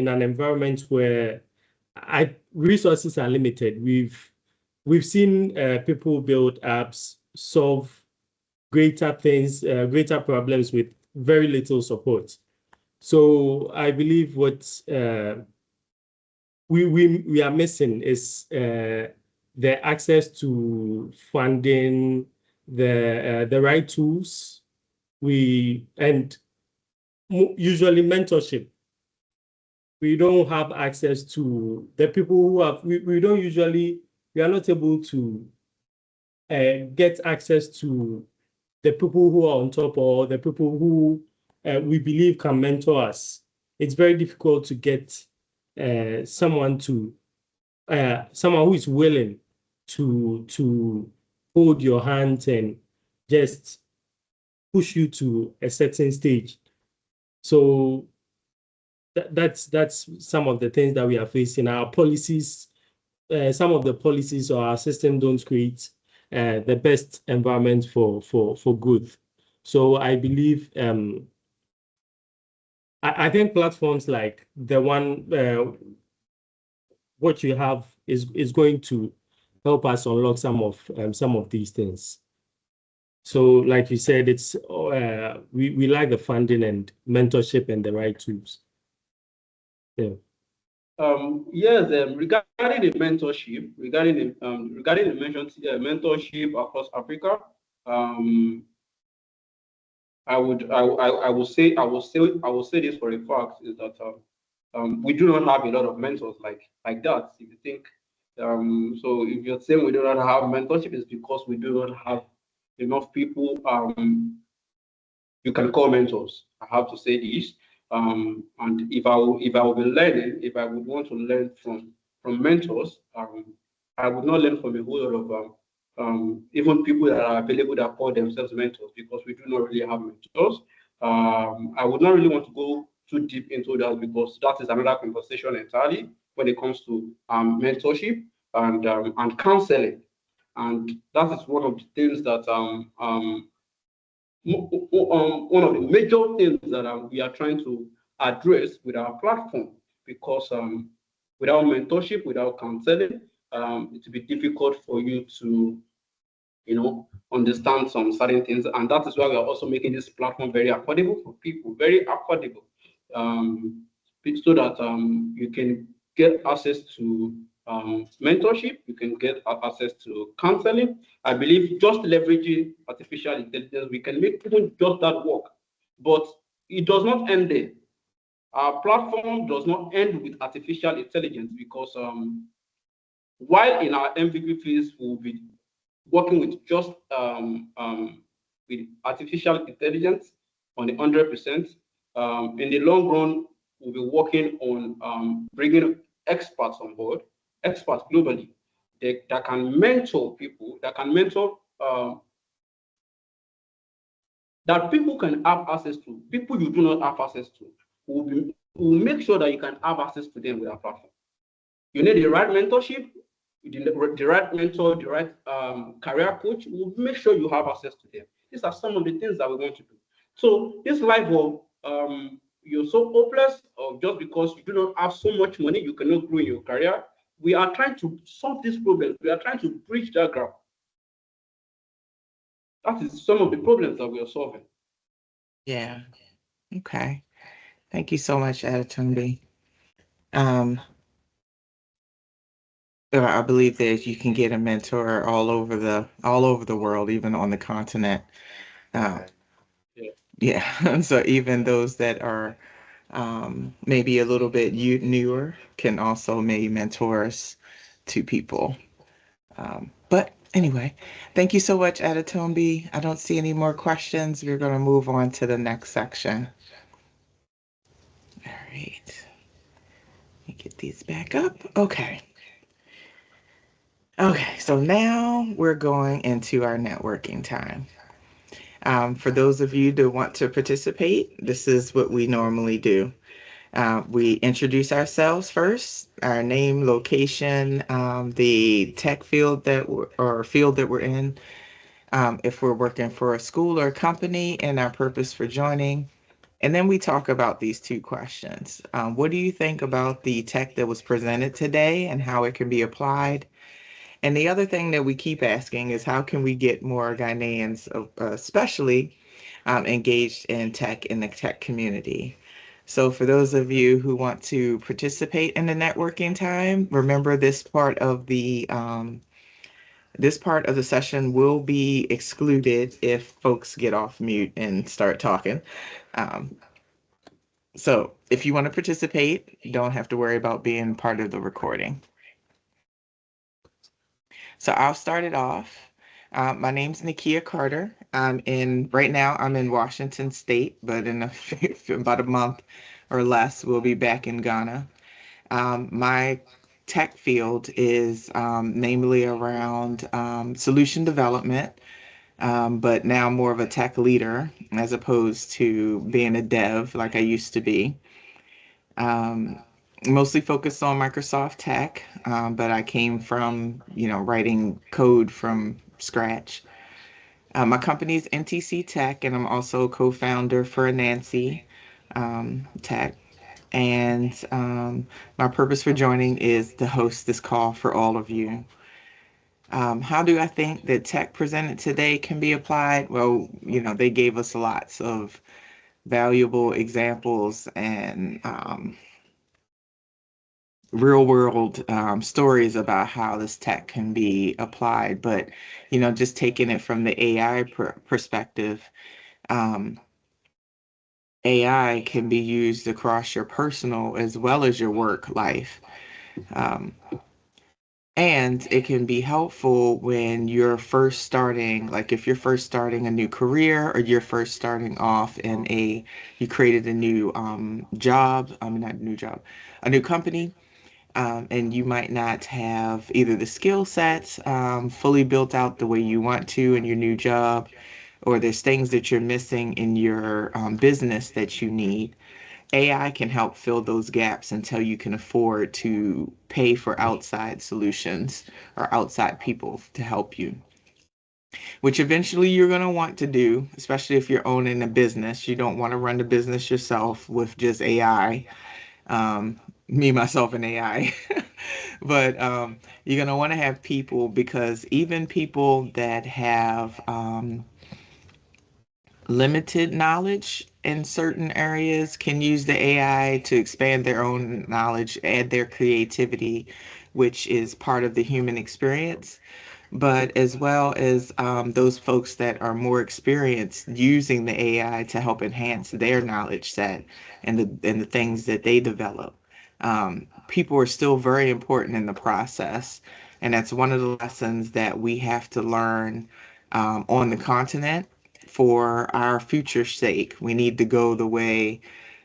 an environment where resources are limited. We've seen people build apps, solve greater things, greater problems with very little support. So I believe what we are missing is the access to funding, the right tools, and usually mentorship. We don't have access to the people who have, we are not able to get access to the people who are on top, or the people who we believe can mentor us. It's very difficult to get someone who is willing to hold your hand and just push you to a certain stage. So that's some of the things that we are facing. Our policies, some of the policies or our system don't create the best environment for growth. So I believe I think platforms like the one what you have is going to help us unlock some of these things. So, like you said, it's we like the funding and mentorship and the right tools. Yeah. Yes. Regarding the mentorship, regarding the mentorship across Africa, I will say this for a fact, is that we do not have a lot of mentors like that. If you think, so if you're saying we do not have mentorship, it's because we do not have enough people you can call mentors. I have to say this. And if I will be learning, if I would want to learn from mentors, I would not learn from a whole lot of even people that are available that call themselves mentors, because we do not really have mentors. I would not really want to go too deep into that, because that is another conversation entirely when it comes to mentorship and counseling. And that is one of the things that one of the major things that we are trying to address with our platform, because without mentorship, without counseling, it will be difficult for you to, understand some certain things. And that is why we are also making this platform very affordable for people, very affordable, so that you can get access to mentorship, you can get access to counseling. I believe just leveraging artificial intelligence, we can make even just that work. But it does not end there. Our platform does not end with artificial intelligence, because while in our MVP phase, we'll be working with just with artificial intelligence on the 100%. In the long run, we'll be working on bringing experts on board, experts globally, that can mentor people, that can mentor, that people can have access to, people you do not have access to. We'll make sure that you can have access to them with our platform. You need the right mentorship, the right mentor, the right career coach. We'll make sure you have access to them. These are some of the things that we want to do. So this life of you're so hopeless, or just because you do not have so much money, you cannot grow in your career. We are trying to solve these problems. We are trying to bridge that gap. That is some of the problems that we are solving. Yeah. Okay. Thank you so much, Adetunbi. I believe that you can get a mentor all over the world, even on the continent. Yeah. So even those that are maybe a little bit newer can also maybe mentors to people. But anyway, thank you so much, Adetunbi. I don't see any more questions. We're going to move on to the next section. All right. Let me get these back up. Okay. Okay, so now we're going into our networking time. For those of you that want to participate, this is what we normally do. We introduce ourselves first, our name, location, the tech field that we're in, if we're working for a school or a company, and our purpose for joining. And then we talk about these two questions. What do you think about the tech that was presented today and how it can be applied? And the other thing that we keep asking is, how can we get more Ghanaians, especially engaged in tech, in the tech community? So for those of you who want to participate in the networking time, remember this part of the session will be excluded if folks get off mute and start talking. So if you want to participate, you don't have to worry about being part of the recording. So I'll start it off. My name's Nakia Carter. Right now I'm in Washington State, but in about a month or less, we'll be back in Ghana. My tech field is namely around solution development, but now more of a tech leader as opposed to being a dev like I used to be. Mostly focused on Microsoft tech, but I came from, writing code from scratch. My company is NTC Tech, and I'm also co-founder for Nancy Tech. And my purpose for joining is to host this call for all of you. How do I think that tech presented today can be applied? Well, they gave us lots of valuable examples and real world stories about how this tech can be applied. But, just taking it from the AI perspective, AI can be used across your personal as well as your work life. And it can be helpful when you're first starting, like if you're first starting a new career, or you're first starting off you created a new job, not a new job, a new company. and you might not have either the skill sets fully built out the way you want to in your new job, or there's things that you're missing in your business that you need. AI can help fill those gaps until you can afford to pay for outside solutions or outside people to help you, which eventually you're going to want to do, especially if you're owning a business. You don't want to run the business yourself with just AI. Me, myself, and AI. But you're going to want to have people, because even people that have limited knowledge in certain areas can use the AI to expand their own knowledge, add their creativity, which is part of the human experience. But as well as those folks that are more experienced using the AI to help enhance their knowledge set and the things that they develop. People are still very important in the process. And that's one of the lessons that we have to learn on the continent for our future's sake. We need to go the way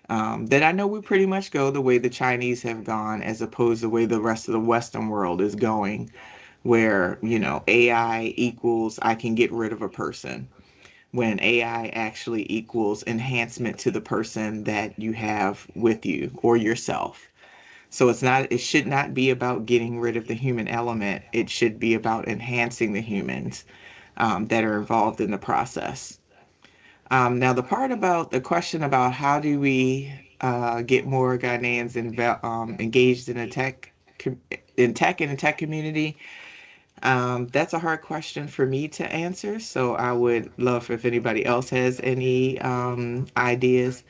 that I know we pretty much go, the way the Chinese have gone, as opposed to the way the rest of the Western world is going, where, AI equals I can get rid of a person, when AI actually equals enhancement to the person that you have with you or yourself. So it should not be about getting rid of the human element. It should be about enhancing the humans that are involved in the process. Now, the part about the question about how do we get more Ghanaians engaged in tech and the tech community, that's a hard question for me to answer. So I would love if anybody else has any ideas.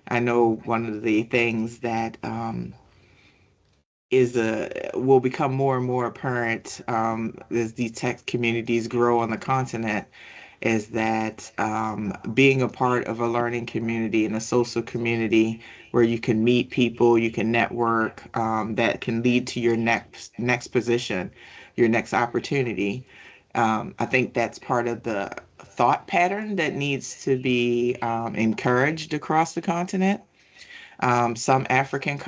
I know one of the things that will become more and more apparent as these tech communities grow on the continent, is that being a part of a learning community and a social community where you can meet people, you can network, that can lead to your next position, your next opportunity. I think that's part of the thought pattern that needs to be encouraged across the continent. Some African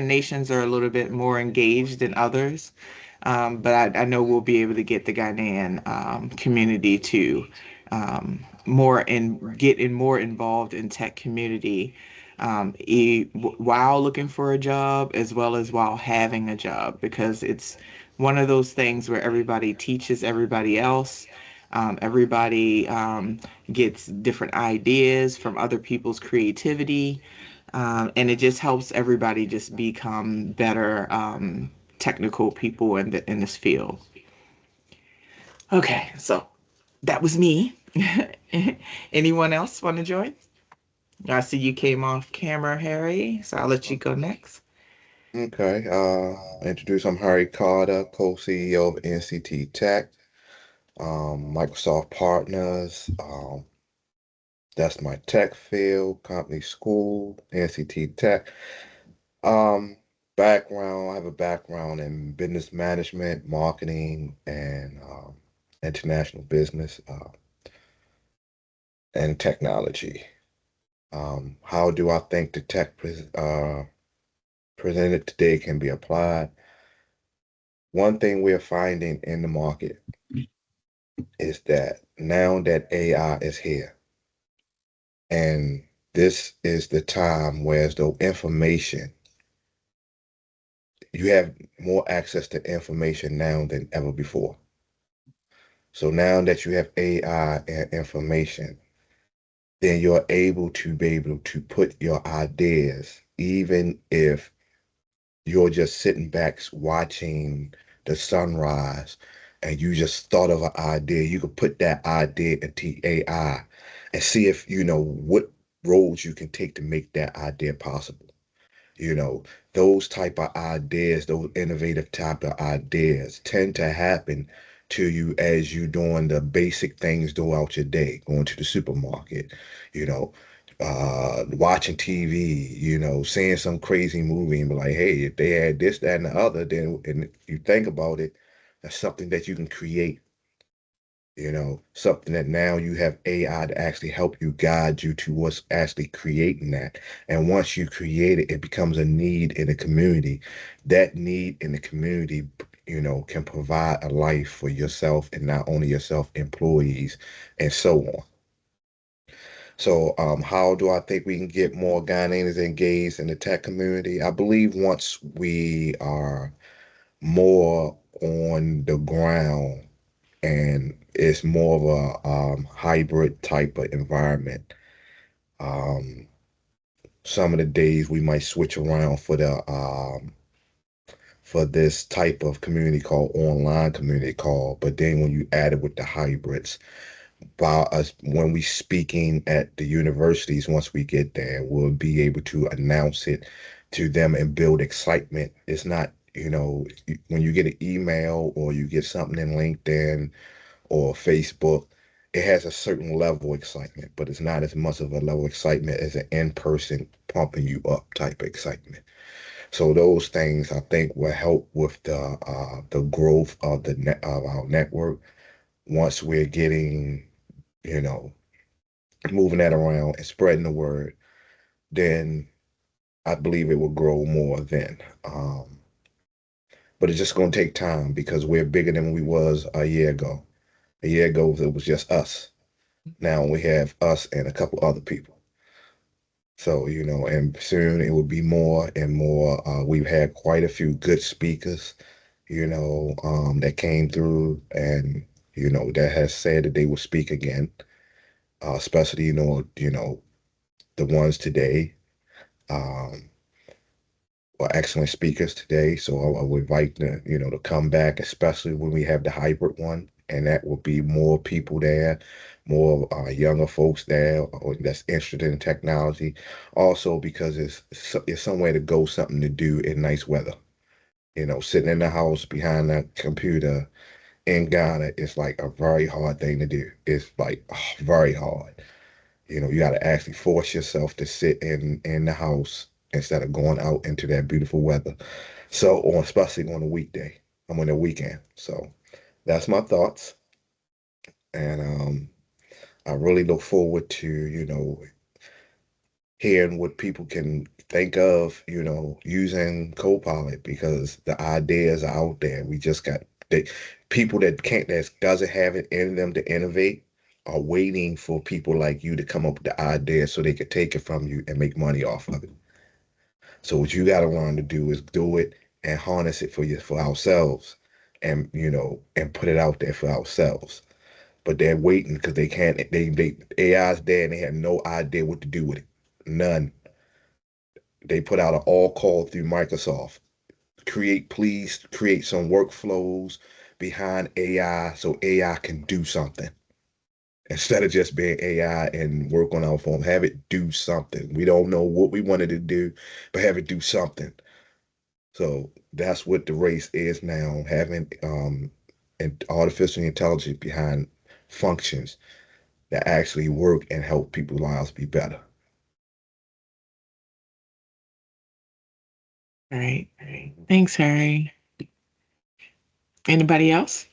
nations are a little bit more engaged than others, but I know we'll be able to get the Ghanaian community to get more involved in tech community, while looking for a job as well as while having a job, because it's one of those things where everybody teaches everybody else. Everybody gets different ideas from other people's creativity, and it just helps everybody just become better technical people in this field. Okay, so that was me. Anyone else want to join? I see you came off camera, Harry, so I'll let you go next. Okay. Introduce, I'm Harry Carter, co-CEO of NCT Tech, Microsoft Partners. That's my tech field, company school, NCT Tech. Background, I have a background in business management, marketing, and international business and technology. How do I think the tech presented today can be applied? One thing we're finding in the market is that now that AI is here, and this is the time where, as though information, you have more access to information now than ever before. So now that you have AI and information, then you're able to put your ideas, even if you're just sitting back watching the sunrise and you just thought of an idea, you could put that idea into AI and see if what roads you can take to make that idea possible. Those type of ideas, those innovative type of ideas tend to happen to you as you doing the basic things throughout your day, going to the supermarket, watching TV, seeing some crazy movie and be like, hey, if they had this, that, and the other, then, and if you think about it, that's something that you can create, something that now you have AI to actually help you guide you to what's actually creating that. And once you create it, it becomes a need in the community. That need in the community, can provide a life for yourself and not only yourself, employees, and so on. So how do I think we can get more Ghanaians engaged in the tech community? I believe once we are more on the ground and it's more of a hybrid type of environment. Some of the days we might switch around for this type of community called online community call, but then when you add it with the hybrids, by us when we speaking at the universities, once we get there, we'll be able to announce it to them and build excitement. It's not, when you get an email or you get something in LinkedIn or Facebook, it has a certain level of excitement, but it's not as much of a level of excitement as an in-person pumping you up type of excitement. So those things I think will help with the growth of of our network once we're getting, moving that around and spreading the word. Then I believe it will grow more then. But it's just going to take time because we're bigger than we was a year ago. A year ago, it was just us. Now we have us and a couple other people. So, and soon it will be more and more. We've had quite a few good speakers, that came through and, that has said that they will speak again, especially, the ones today were excellent speakers today. So I would invite them, to come back, especially when we have the hybrid one. And that will be more people there, more younger folks there or that's interested in technology. Also because it's somewhere to go, something to do in nice weather. Sitting in the house behind the computer in Ghana is like a very hard thing to do. It's like very hard. You got to actually force yourself to sit in the house instead of going out into that beautiful weather. So, especially on a weekday, I'm on a weekend. So that's my thoughts. And I really look forward to, hearing what people can think of, using Copilot because the ideas are out there. We just got people that doesn't have it in them to innovate are waiting for people like you to come up with the idea so they could take it from you and make money off of it. So what you got to learn to do is do it and harness it for ourselves and, and put it out there for ourselves. But they're waiting because they can't, AI's there and they have no idea what to do with it. None. They put out an all call through Microsoft. Please create some workflows behind AI so AI can do something. Instead of just being AI and work on our phone, have it do something. We don't know what we wanted to do, but have it do something. So that's what the race is now, having artificial intelligence behind functions that actually work and help people's lives be better. All right. Thanks, Harry. Anybody else?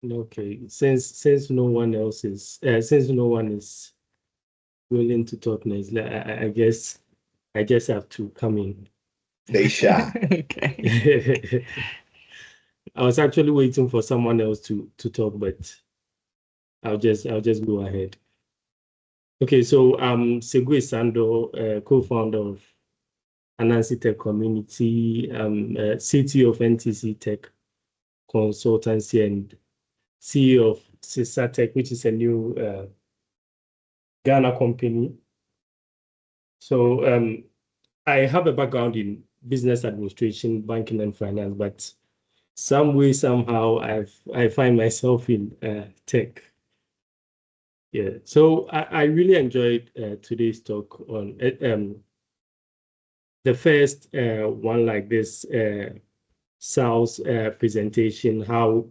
Okay, since no one is willing to talk next, I guess I just have to come in. Stay shy. Okay. I was actually waiting for someone else to talk, but I'll just go ahead. Okay, so I'm Segui Sando, co-founder of Anansi Tech Community, CTO of NTC Tech Consultancy, and CEO of Sisa Tech, which is a new Ghana company. So I have a background in business administration, banking, and finance, but some way, somehow, I find myself in tech. Yeah, so I really enjoyed today's talk on the first one like this, Sal's presentation, how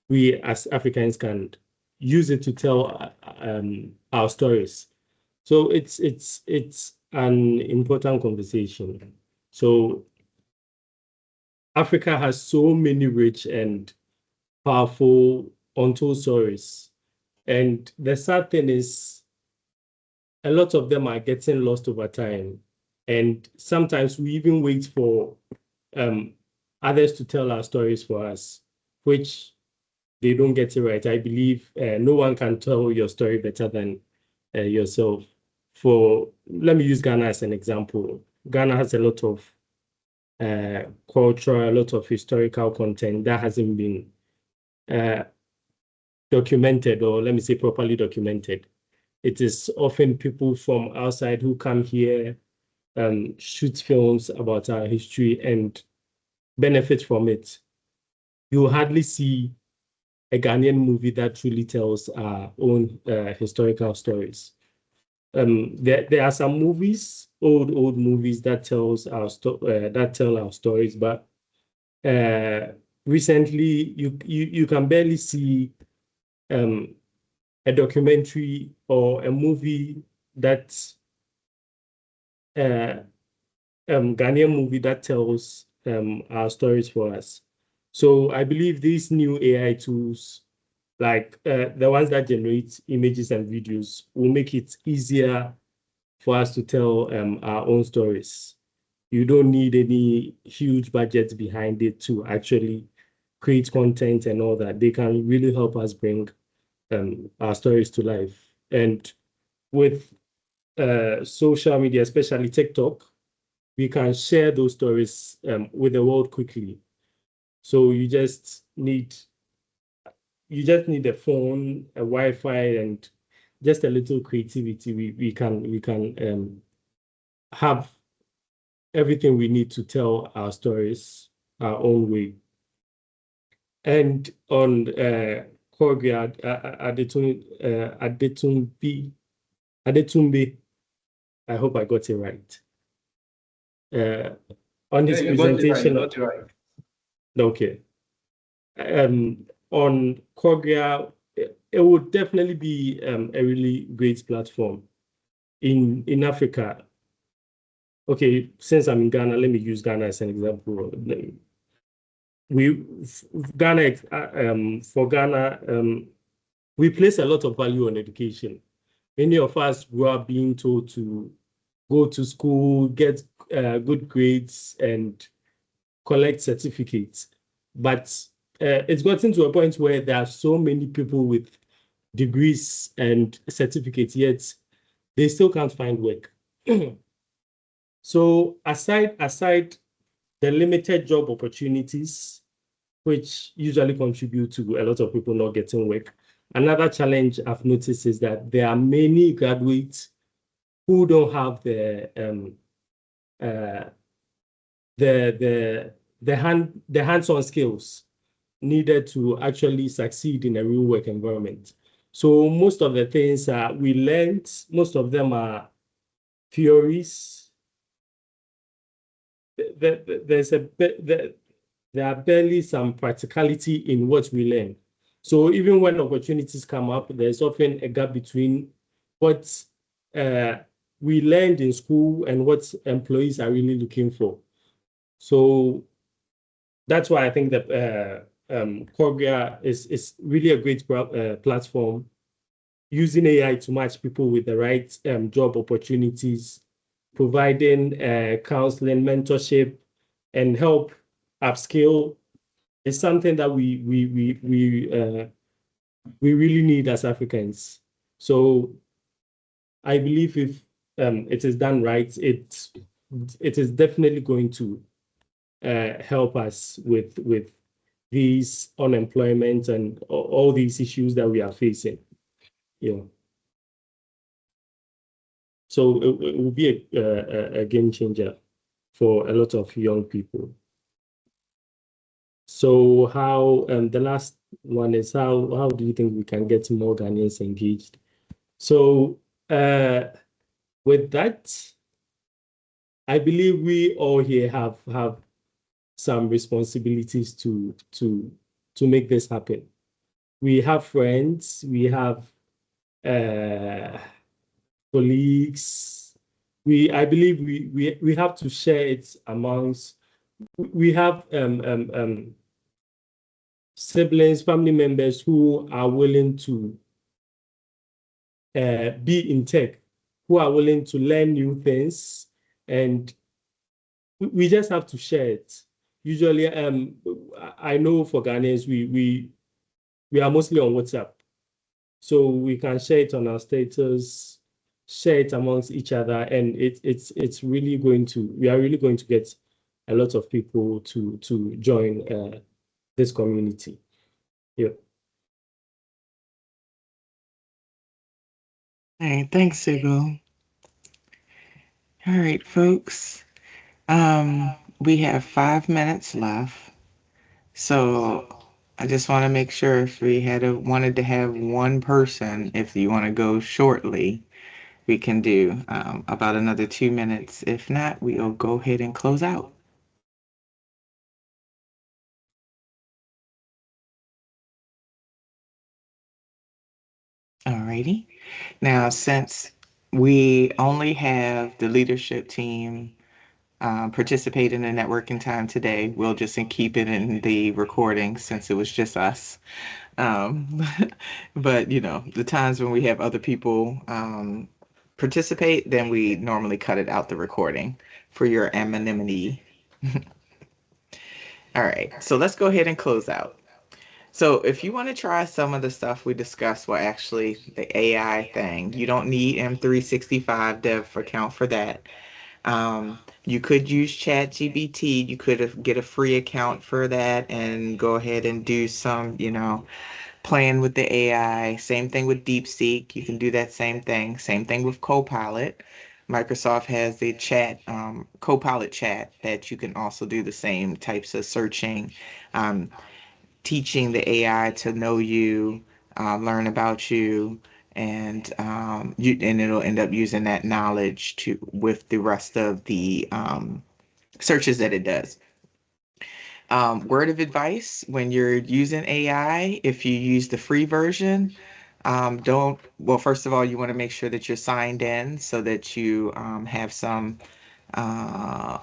we as Africans can use it to tell our stories. So it's an important conversation. So Africa has so many rich and powerful untold stories. And the sad thing is, a lot of them are getting lost over time. And sometimes we even wait for others to tell our stories for us, which they don't get it right. I believe no one can tell your story better than yourself. Let me use Ghana as an example. Ghana has a lot of culture, a lot of historical content that hasn't been documented, or let me say properly documented. It is often people from outside who come here, shoot films about our history and benefit from it. You hardly see a Ghanaian movie that truly tells our own historical stories. There are some movies, old movies that tell our stories, but recently you can barely see a documentary or a movie that's Ghanaian movie that tells our stories for us. So I believe these new AI tools, like the ones that generate images and videos, will make it easier for us to tell our own stories. You don't need any huge budget behind it to actually create content and all that. They can really help us bring our stories to life. And with social media, especially TikTok, we can share those stories with the world quickly. So you just need a phone, a Wi-Fi, and just a little creativity. We can have everything we need to tell our stories our own way. And on Korea Adetumbi, I hope I got it right. On his presentation, got it right. Okay. On Korea, it would definitely be a really great platform in Africa. Okay, since I'm in Ghana, let me use Ghana as an example. For Ghana, we place a lot of value on education. Many of us grew up being told to go to school, get good grades, and collect certificates. But it's gotten to a point where there are so many people with degrees and certificates, yet they still can't find work. So aside the limited job opportunities, which usually contribute to a lot of people not getting work, another challenge I've noticed is that there are many graduates who don't have the hands-on skills needed to actually succeed in a real work environment. So most of the things we learned, most of them are theories. There are barely some practicality in what we learn. So even when opportunities come up, there's often a gap between what we learned in school and what employees are really looking for. So that's why I think that Korea is really a great platform, using AI to match people with the right job opportunities, providing counseling, mentorship, and help upskill is something that we really need as Africans. So I believe if it is done right, it is definitely going to help us with these unemployment and all these issues that we are facing. Yeah. So it will be a game changer for a lot of young people. So how the last one is how do you think we can get more Ghanaians engaged? So with that, I believe we all here have some responsibilities to make this happen. we have friends, we have colleagues. I believe we have to share it amongst. We have siblings, family members who are willing to be in tech, who are willing to learn new things, and we just have to share it. Usually, I know for Ghanaians, we are mostly on WhatsApp, so we can share it on our status, share it amongst each other, and it's really going to, we are really going to get a lot of people to join this community. Yeah. All right, thanks, Sigel. All right, folks. We have 5 minutes left. So I just want to make sure if we wanted to have one person, if you want to go shortly, we can do about another 2 minutes. If not, we'll go ahead and close out. Alrighty. Now, since we only have the leadership team participate in the networking time today, we'll just keep it in the recording since it was just us. But the times when we have other people participate, then we normally cut it out the recording for your anonymity. All right, so let's go ahead and close out. So if you want to try some of the stuff we discussed, well, actually the AI thing, you don't need M365 Dev account for that. You could use ChatGPT. You could get a free account for that and go ahead and do some, playing with the AI. Same thing with DeepSeek. You can do that same thing. Same thing with Copilot. Microsoft has the chat, Copilot chat, that you can also do the same types of searching, teaching the AI to know you, learn about you, and it'll end up using that knowledge with the rest of the searches that it does. Word of advice when you're using AI, if you use the free version, first of all, you want to make sure that you're signed in so that you have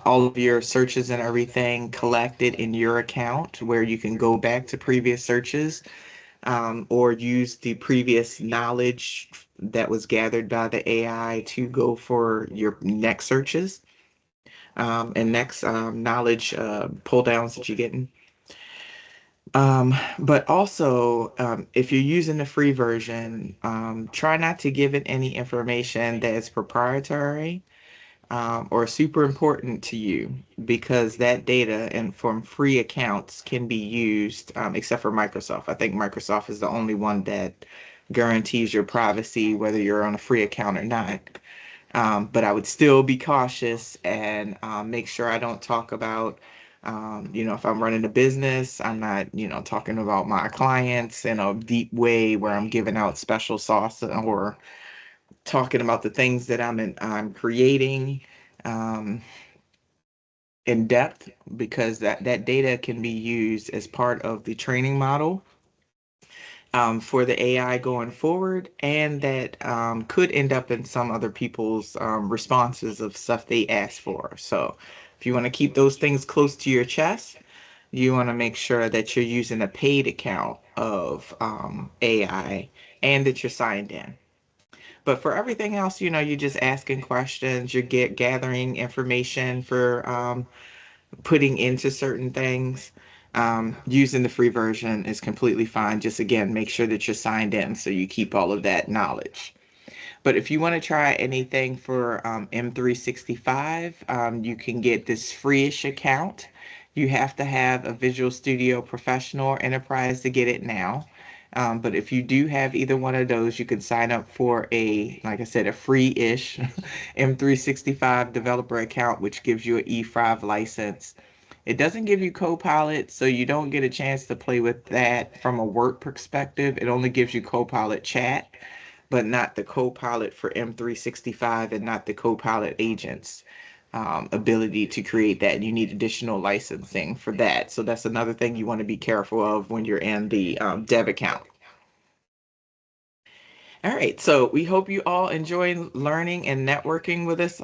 all of your searches and everything collected in your account where you can go back to previous searches or use the previous knowledge that was gathered by the AI to go for your next searches and next knowledge pull downs that you're getting. But also, if you're using the free version, try not to give it any information that is proprietary or super important to you, because that data and from free accounts can be used, except for Microsoft. I think Microsoft is the only one that guarantees your privacy, whether you're on a free account or not. But I would still be cautious and make sure I don't talk about, if I'm running a business, I'm not, talking about my clients in a deep way where I'm giving out special sauce or talking about the things that I'm creating in depth, because that data can be used as part of the training model for the AI going forward, and that could end up in some other people's responses of stuff they asked for. So if you want to keep those things close to your chest, you want to make sure that you're using a paid account of AI and that you're signed in. But for everything else, you're just asking questions, you're gathering information for putting into certain things. Using the free version is completely fine. Just again, make sure that you're signed in so you keep all of that knowledge. But if you want to try anything for M365, you can get this free-ish account. You have to have a Visual Studio Professional or Enterprise to get it now. But if you do have either one of those, you can sign up for like I said, a free-ish M365 developer account, which gives you an E5 license. It doesn't give you Copilot, so you don't get a chance to play with that from a work perspective. It only gives you Copilot chat, but not the Copilot for M365 and not the Copilot agents ability to create that. You need additional licensing for that. So that's another thing you want to be careful of when you're in the dev account. All right, so we hope you all enjoy learning and networking with us.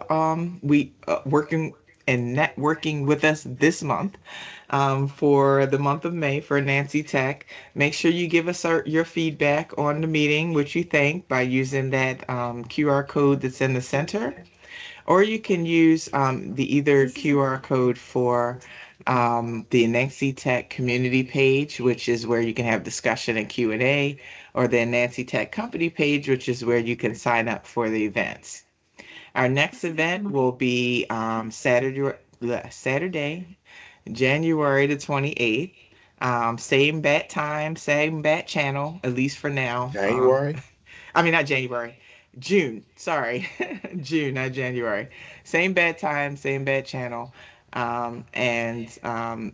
Working and networking with us this month, for the month of May for Nancy Tech. Make sure you give us your feedback on the meeting, which you think, by using that QR code that's in the center, or you can use the either QR code for the Nancy Tech community page, which is where you can have discussion and Q&A, or the Nancy Tech company page, which is where you can sign up for the events. Our next event will be Saturday, January the 28th. Same bat time, same bat channel, at least for now. January? I mean, not January, June. Sorry, June, not January. Same bad time, same bad channel. And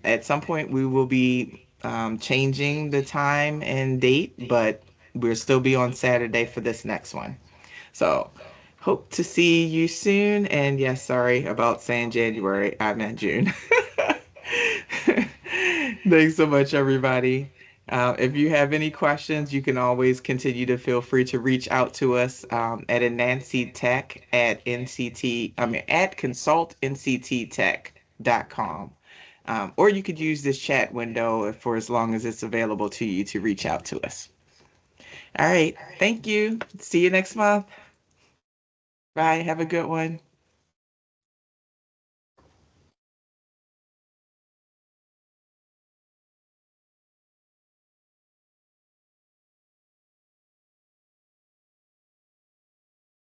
at some point, we will be changing the time and date, but we'll still be on Saturday for this next one. So, hope to see you soon. And yes, sorry about saying January. I meant June. Thanks so much, everybody. If you have any questions, you can always continue to feel free to reach out to us at NancyTech at consultncttech.com. Or you could use this chat window for as long as it's available to you to reach out to us. All right. Thank you. See you next month. Bye. Have a good one.